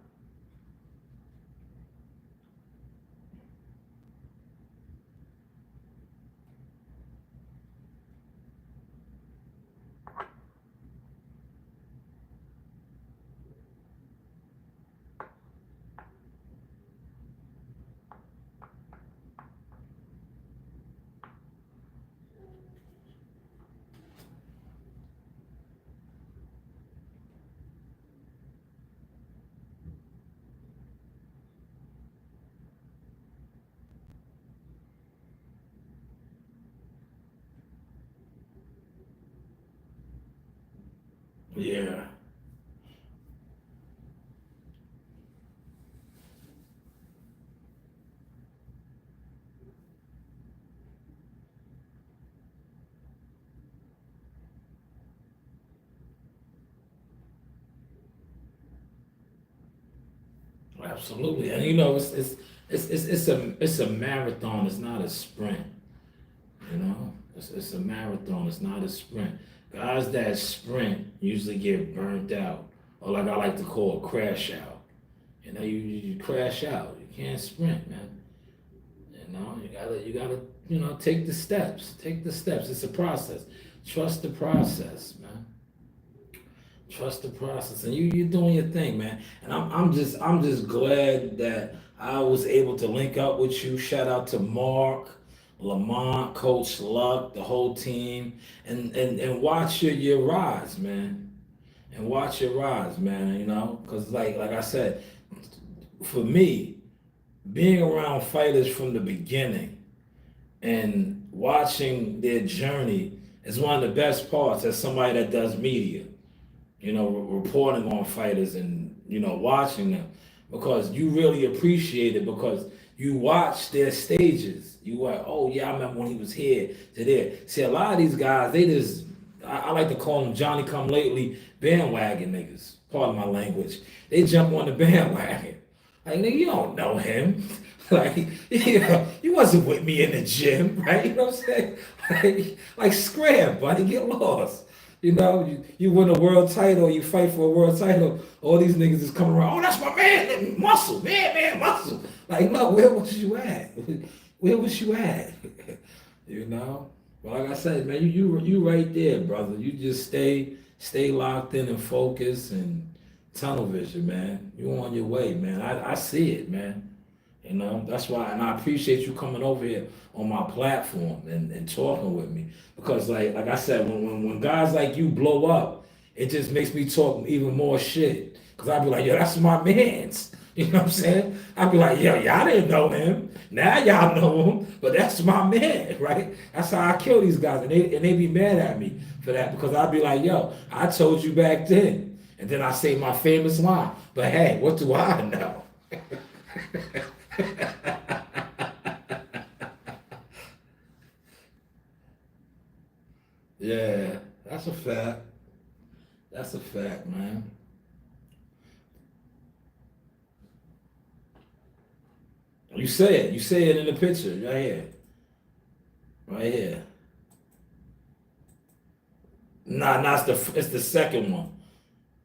yeah, absolutely. And it's a marathon. It's not a sprint. It's a marathon. It's not a sprint. Guys that sprint usually get burnt out, or like I like to call crash out. You crash out. You can't sprint, man. You gotta take the steps. Take the steps. It's a process. Trust the process, man. Trust the process, and you're doing your thing, man. And I'm just glad that I was able to link up with you. Shout out to Mark, Lamont, Coach Luck, the whole team, and watch your rise, man. And watch your rise, man. Because like I said, for me, being around fighters from the beginning and watching their journey is one of the best parts as somebody that does media, reporting on fighters and, watching them because you really appreciate it because you watch their stages. You like, oh yeah, I remember when he was here to there. See, a lot of these guys, they just, I like to call them Johnny come lately bandwagon niggas. Pardon my language. They jump on the bandwagon. Like, nigga, you don't know him. Like, you wasn't with me in the gym, right? You know what I'm saying? Like scram, buddy, get lost. You win a world title, you fight for a world title, all these niggas is coming around, oh, that's my man, muscle, man, muscle. Like, no, where was you at? Where was you at? you know? But like I said, man, you right there, brother. You just stay locked in and focused and tunnel vision, man. You on your way, man. I see it, man. That's why, and I appreciate you coming over here on my platform and talking with me. Because like I said, when guys like you blow up, it just makes me talk even more shit. Cause I'll be like, yo, that's my man's. You know what I'm saying? I'll be like, yo, y'all didn't know him. Now y'all know him, but that's my man, right? That's how I kill these guys. And they be mad at me for that because I'll be like, yo, I told you back then. And then I say my famous line. But hey, what do I know? Yeah, that's a fact. That's a fact, man. You say it. You say it in the picture right here. Right here. Nah, it's the second one.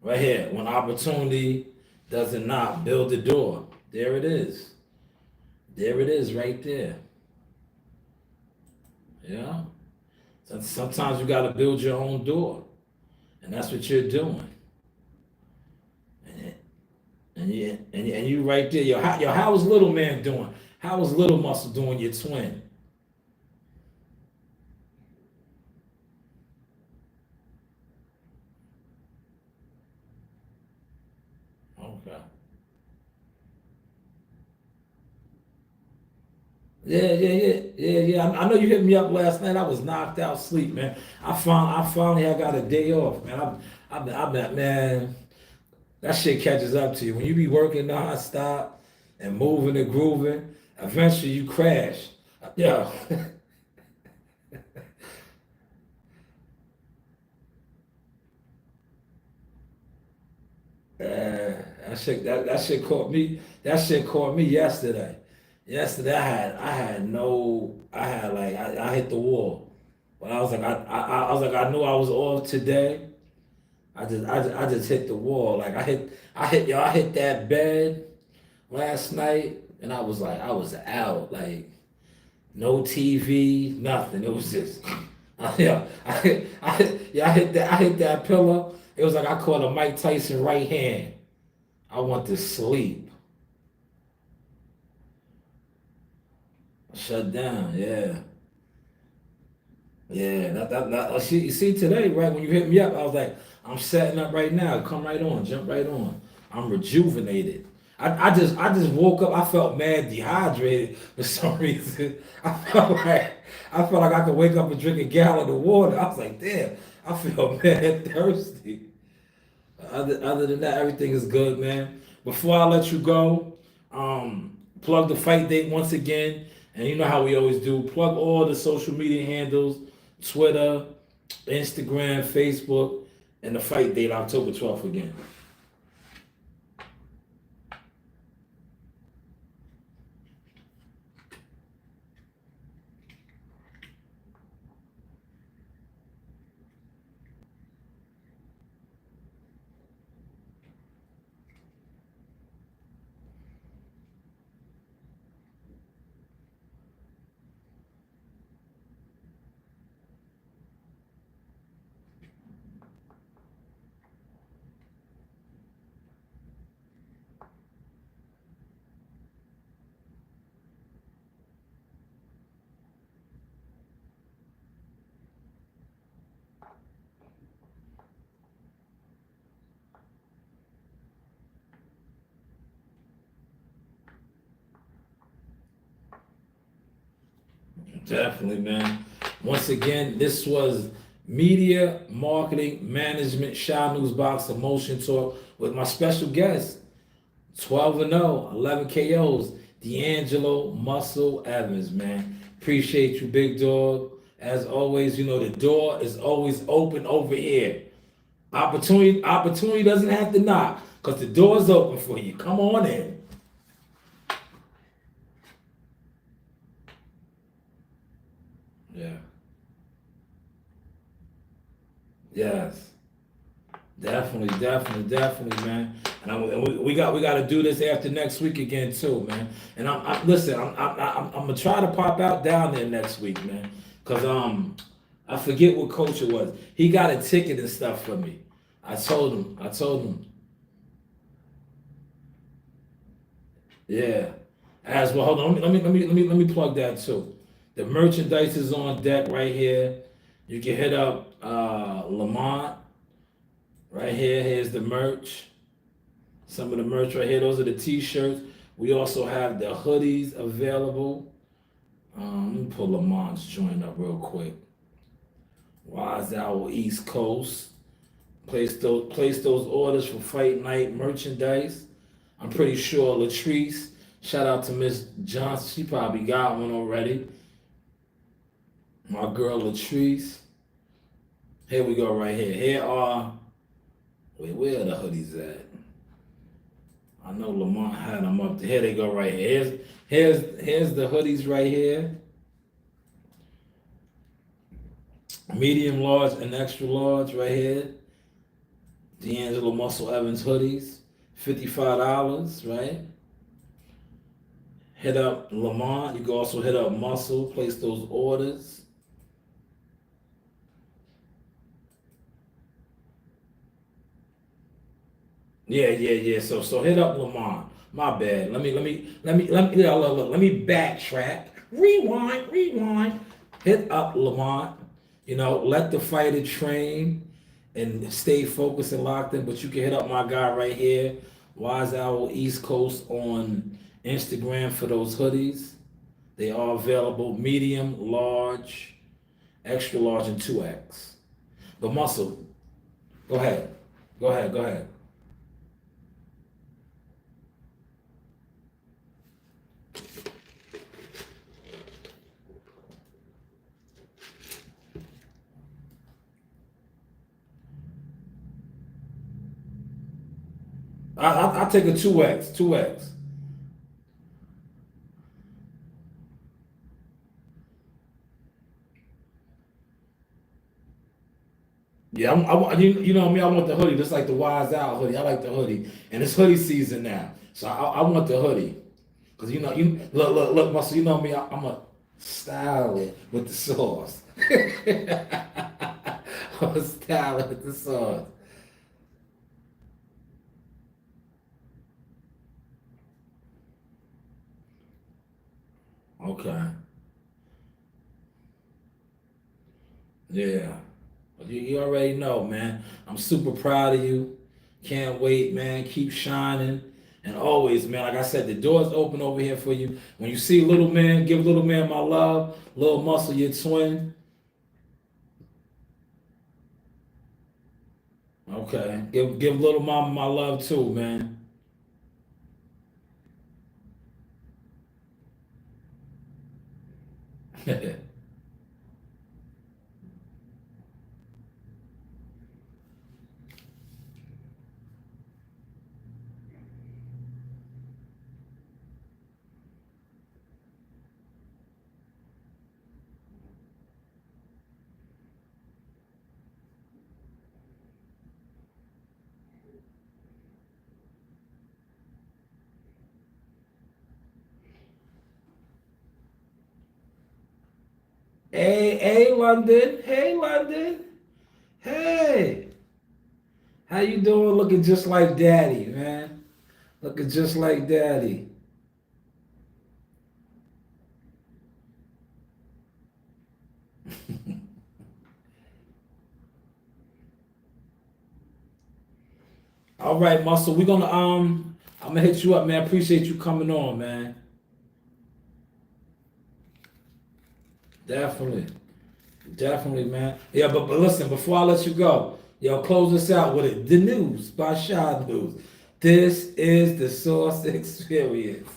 Right here. When opportunity does it not build the door. There it is. There it is right there. Yeah. Sometimes you got to build your own door, and that's what you're doing. And you right there. How was little man doing? How was little muscle doing? Your twin. Okay. Yeah. I know you hit me up last night. I was knocked out sleep, man. I finally I got a day off, man. I've been, man. That shit catches up to you when you be working nonstop and moving and grooving. Eventually, you crash. Yeah, that shit caught me. That shit caught me yesterday. Yesterday, I had like I hit the wall. But I was like I knew I was off today. I just hit the wall. Like I hit that bed last night, and I was out. Like no TV, nothing. It was just, I hit that pillow. It was like I caught a Mike Tyson right hand. I went to sleep, shut down. Yeah, yeah. You see today, right when you hit me up, I was like, I'm setting up right now. Come right on, jump right on. I'm rejuvenated. I just woke up. I felt mad dehydrated for some reason. I felt like I could wake up and drink a gallon of water. I was like, damn, I feel mad thirsty. Other than that, everything is good, man. Before I let you go, plug the fight date once again. And you know how we always do. Plug all the social media handles, Twitter, Instagram, Facebook, and the fight date October 12th again. Definitely, man. Once again, this was Media Marketing Management Shy News Box Emotion Talk with my special guest, 12 and 0, 11 KOs, D'Angelo Muscle Evans, man. Appreciate you, big dog. As always, you know the door is always open over here. Opportunity doesn't have to knock because the door's open for you. Come on in. Yeah. Yes. Definitely, man. And we got to do this after next week again too, man. And listen, I'm gonna try to pop out down there next week, man, cause I forget what coach it was. He got a ticket and stuff for me. I told him, yeah. As well, hold on, let me plug that too. The merchandise is on deck right here. You can hit up Lamont right here. Here's the merch. Some of the merch right here. Those are the t-shirts. We also have the hoodies available. Let me pull Lamont's joint up real quick. Wise Owl East Coast. Place those orders for fight night merchandise. I'm pretty sure Latrice. Shout out to Miss Johnson. She probably got one already. My girl Latrice. Here we go right here. Where are the hoodies at? I know Lamont had them up there. Here they go right here. Here's the hoodies right here. Medium large and extra large right here. D'Angelo Muscle Evans hoodies. $55, right? Hit up Lamont. You can also hit up Muscle. Place those orders. Yeah. So hit up Lamont. My bad. Let me backtrack. Rewind. Hit up Lamont. You know, let the fighter train and stay focused and locked in. But you can hit up my guy right here, Wise Owl East Coast on Instagram for those hoodies. They are available medium, large, extra large, and 2X. But Muscle, go ahead. Go ahead. I take a 2X. 2X. Yeah, you know me. I want the hoodie, just like the Wise Out hoodie. I like the hoodie, and it's hoodie season now, so I want the hoodie because you look, Muscle. You know me. I'm a style it with the sauce. I'm a style it with the sauce. Okay. Yeah. You already know, man. I'm super proud of you. Can't wait, man. Keep shining. And always, man, like I said, the door's open over here for you. When you see little man, give little man my love. Little Muscle, your twin. Okay. Give little mama my love too, man. Hey, London. Hey, London. Hey. How you doing? Looking just like daddy, man. Looking just like daddy. All right, Muscle. We're gonna I'm gonna hit you up, man. Appreciate you coming on, man. Definitely. Definitely, man. Yeah, but listen, before I let you go, yo, close this out with it. The news by Shy News. This is the Source Experience.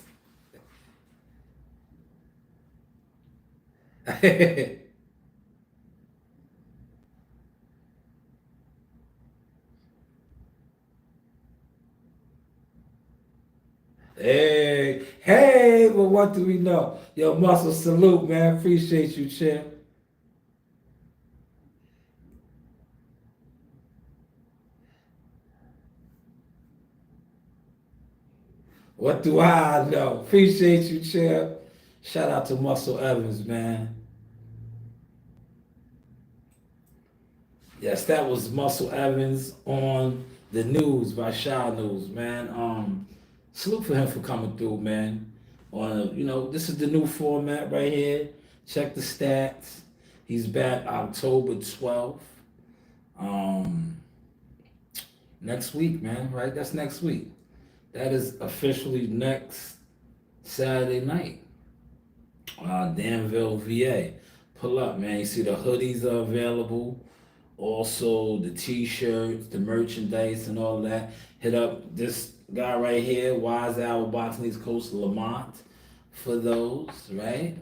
Hey, well, what do we know? Yo, Muscle, salute, man. Appreciate you, champ. What do I know? Appreciate you, champ. Shout out to Muscle Evans, man. Yes, that was Muscle Evans on the news by Shaw News, man. Salute for him for coming through, man. On this is the new format right here. Check the stats. He's back October 12th. Um, Next week, man. Right? That's next week. That is officially next Saturday night. Danville, VA. Pull up, man. You see the hoodies are available. Also, the t-shirts, the merchandise, and all that. Hit up this guy right here, Wise Owl Boxing East Coast, Lamont, for those, right?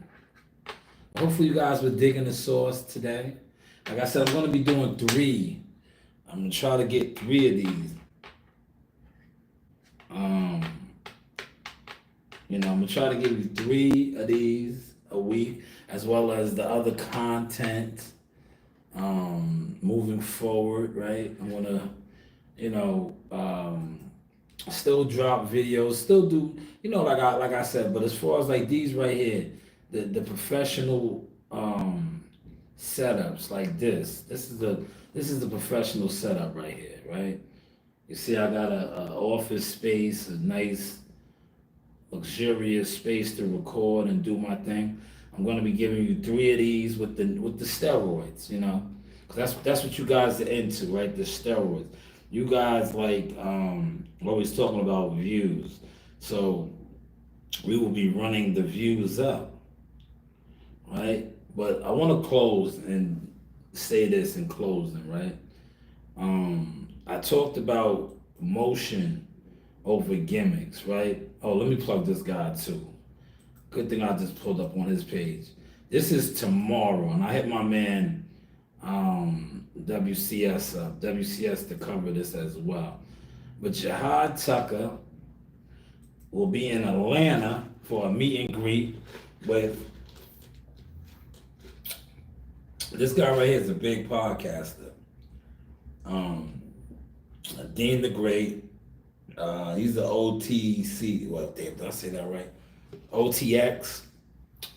Hopefully, you guys were digging the sauce today. Like I said, I'm going to be doing three. I'm going to try to get three of these. Um, I'm going to try to give you three of these a week, as well as the other content moving forward, right? I'm going to you know, still drop videos, still do, like I said. But as far as like these right here, the professional setups like this is the professional setup right here, right? You see, I got a office space, a nice, luxurious space to record and do my thing. I'm gonna be giving you three of these with the steroids, you know, 'cause that's what you guys are into, right? The steroids. You guys like always talking about views, so we will be running the views up, right? But I want to close and say this in closing, right? I talked about motion over gimmicks, right? Oh, let me plug this guy too. Good thing I just pulled up on his page. This is tomorrow, and I hit my man WCS up, WCS to cover this as well. But Jihad Tucker will be in Atlanta for a meet and greet with this guy right here is a big podcaster. Um, Dean the Great. He's the OTC. Well, damn, did I say that right? OTX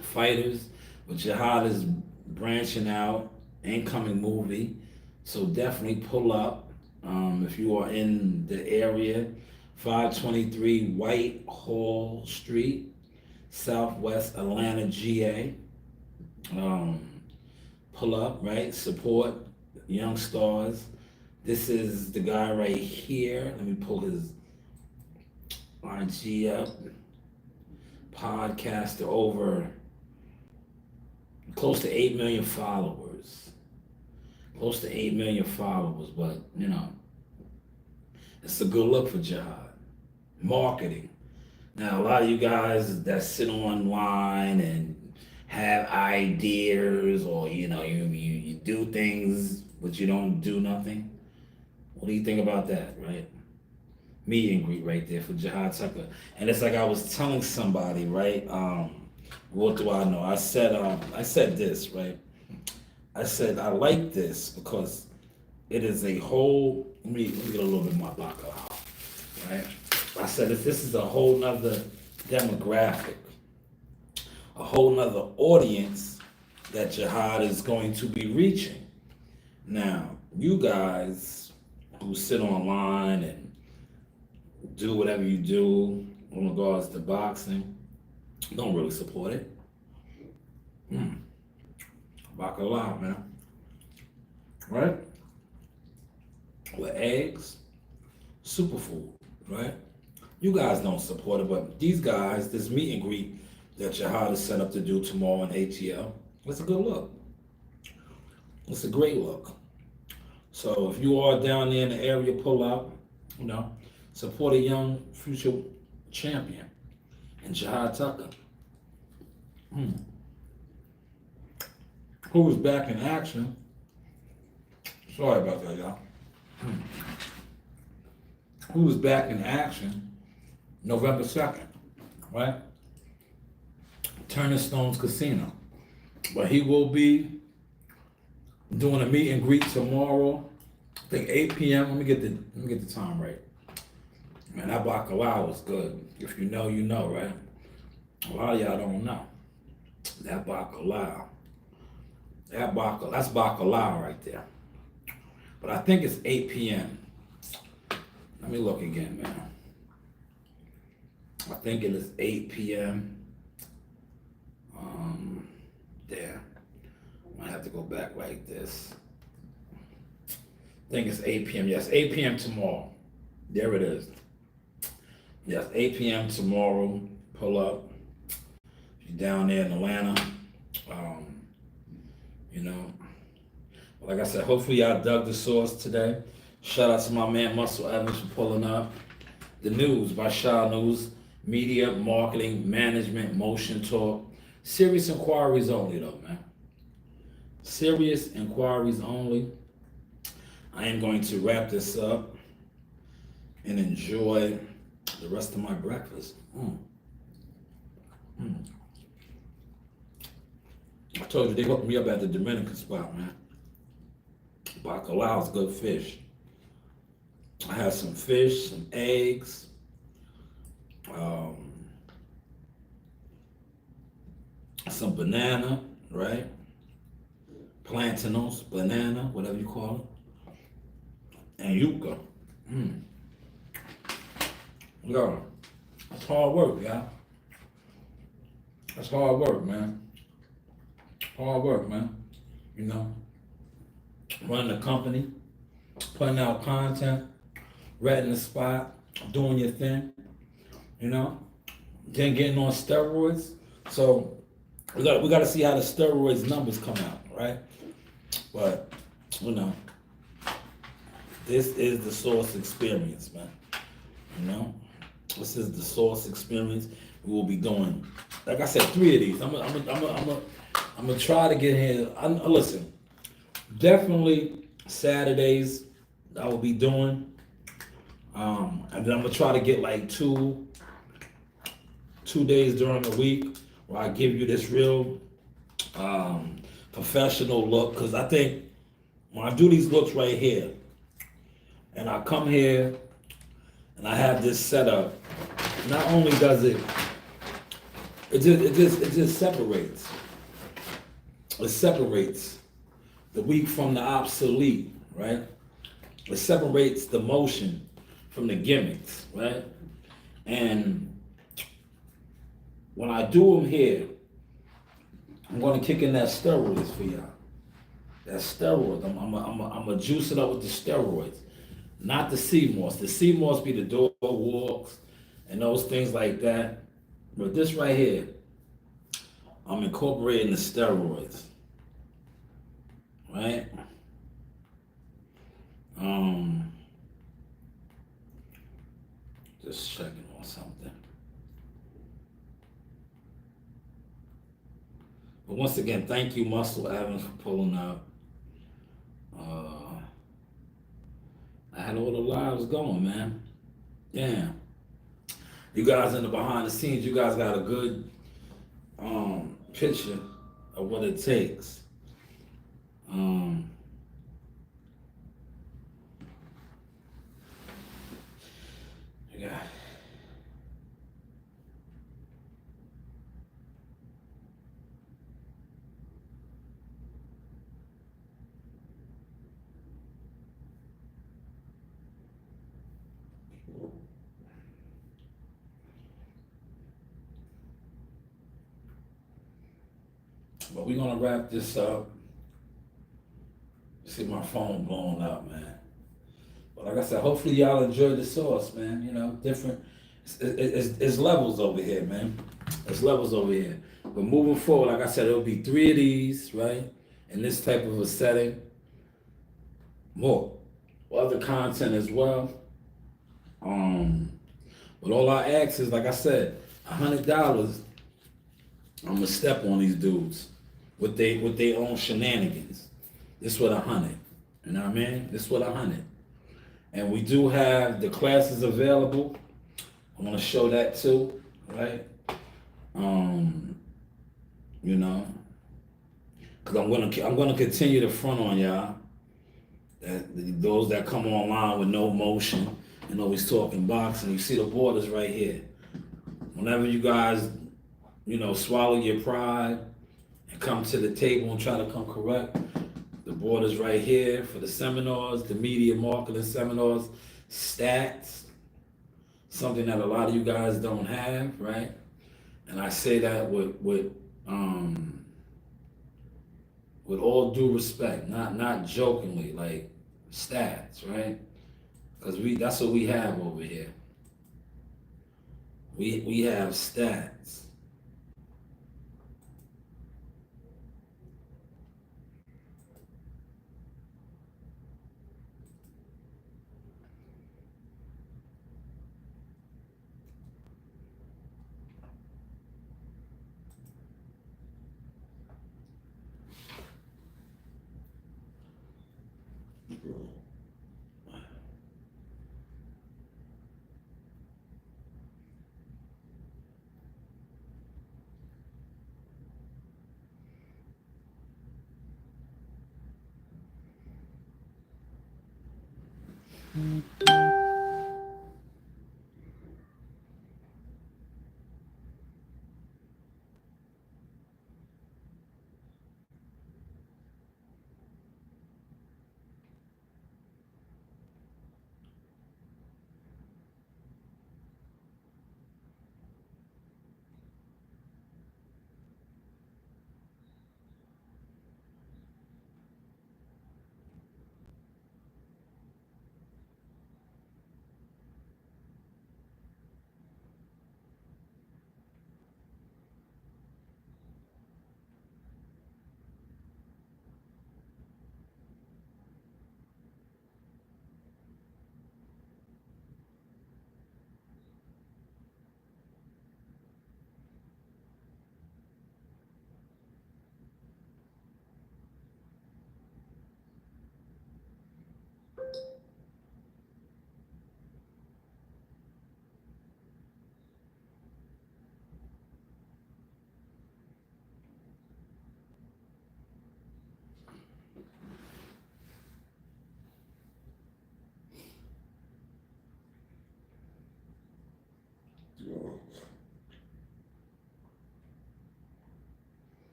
fighters. But Jihad is branching out, incoming movie. So definitely pull up if you are in the area. 523 Whitehall Street, Southwest Atlanta, GA. Um, Pull up, right? Support young stars. This is the guy right here. Let me pull his IG up. Podcaster over close to 8 million followers. Close to 8 million followers, but you know, it's a good look for Jihad. Marketing. Now, a lot of you guys that sit online and have ideas, or you know, you do things, but you don't do nothing. What do you think about that, right? Meet and greet right there for Jihad Tucker. And it's like I was telling somebody, right? What do I know? I said this, right? I said I like this because it is a whole. Let me get a little bit more vodka out, right? I said if this is a whole nother demographic, a whole nother audience that Jihad is going to be reaching. Now, you guys who sit online and do whatever you do in regards to boxing, don't really support it. Bacalao, man. Right? With eggs, superfood, right? You guys don't support it, but these guys, this meet and greet that Jihad is set up to do tomorrow in ATL, it's a good look. It's a great look. So if you are down there in the area, pull out, you know, support a young future champion and Jihad Tucker. Who is back in action? Sorry about that, y'all. Who is back in action November 2nd, right? Turner Stone's Casino. But he will be doing a meet and greet tomorrow. I think 8 p.m. Let me get the time right. Man, that bacalao was good. If you know, you know, right? A lot of y'all don't know. That bacalao. That's bacalao right there. But I think it's 8 p.m. Let me look again, man. I think it is 8 p.m. There. I might have to go back like this. I think it's 8 p.m. Yes, 8 p.m. tomorrow. There it is. Yes, 8 p.m. tomorrow. Pull up. If you're down there in Atlanta, you know. Like I said, hopefully y'all dug the source today. Shout out to my man Muscle Evans for pulling up. The News by Shaw News. Media, marketing, management, motion talk. Serious inquiries only though, man. Serious inquiries only. I am going to wrap this up and enjoy the rest of my breakfast. I told you they hooked me up at the Dominican spot, man. Bacalao's good fish. I had some fish, some eggs, some banana, right? Plantanos, banana, whatever you call it, and yuca. Yo, it's hard work, y'all. That's hard work, man. Hard work, man. You know, running a company, putting out content, renting the spot, doing your thing, you know, then getting on steroids. So we got to see how the steroids numbers come out, right? But you know, this is the source experience, man. You know, this is the source experience. We will be doing, like I said, 3 of these. I'm gonna try to get here. Listen, definitely Saturdays I will be doing. And then I'm gonna try to get like two days during the week where I give you this real professional look. Cause I think when I do these looks right here, and I come here and I have this setup, not only does it just separates. It separates the weak from the obsolete, right? It separates the motion from the gimmicks, right? And when I do them here, I'm gonna kick in that steroids for y'all. That steroids. I'm gonna juice it up with the steroids, not the CMOS. The CMOS be the door walks and those things like that. But this right here, I'm incorporating the steroids, right? Um, just checking on something. But once again, thank you, Muscle Evans, for pulling up. I had all the lives going, man. Damn. You guys in the behind the scenes, you guys got a good picture of what it takes. Um, you got, but we're gonna wrap this up. See my phone blowing up, man. But like I said, hopefully y'all enjoy the sauce, man. You know, different. It's levels over here, man. It's levels over here. But moving forward, like I said, it'll be 3 of these, right? In this type of a setting. More other content as well. But all I ask is, like I said, $100. I'm gonna step on these dudes with their own shenanigans. This what 100. You know what I mean? This what 100. And we do have the classes available. I want to show that too, right? You know, because I'm gonna continue to front on y'all. Those that come online with no motion and always talking boxing, you see the borders right here. Whenever you guys, swallow your pride and come to the table and try to come correct, the borders right here for the seminars, the media marketing seminars, stats, something that a lot of you guys don't have, right? And I say that with all due respect, not jokingly, like stats, right? Because that's what we have over here. We have stats.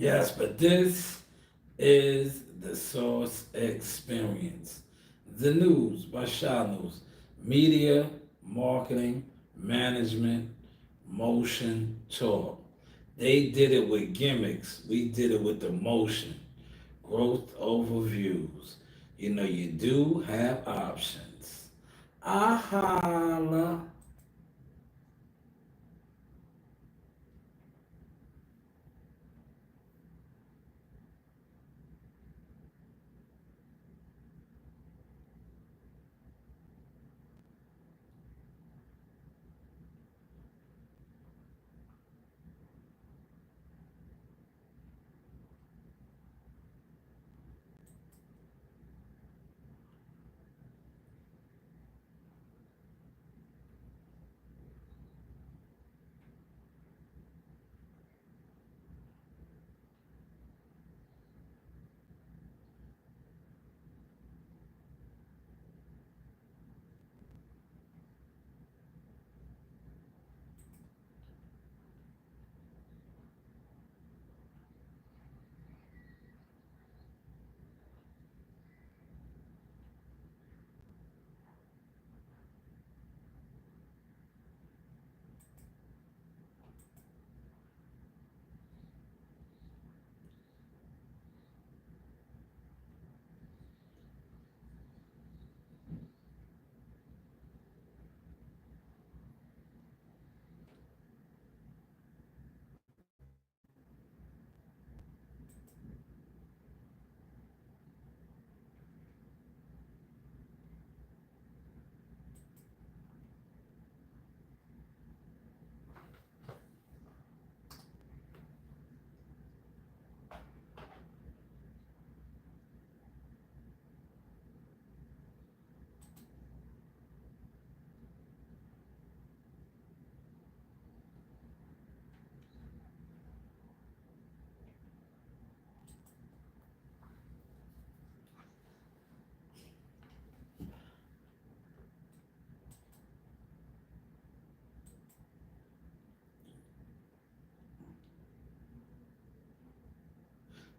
Yes, but this is the Source Experience. The News by Shaw News. Media, marketing, management, motion, talk. They did it with gimmicks. We did it with the motion. Growth overviews. You know, you do have options. Aha.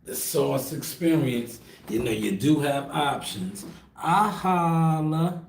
The Source Experience. You know, you do have options. Aha.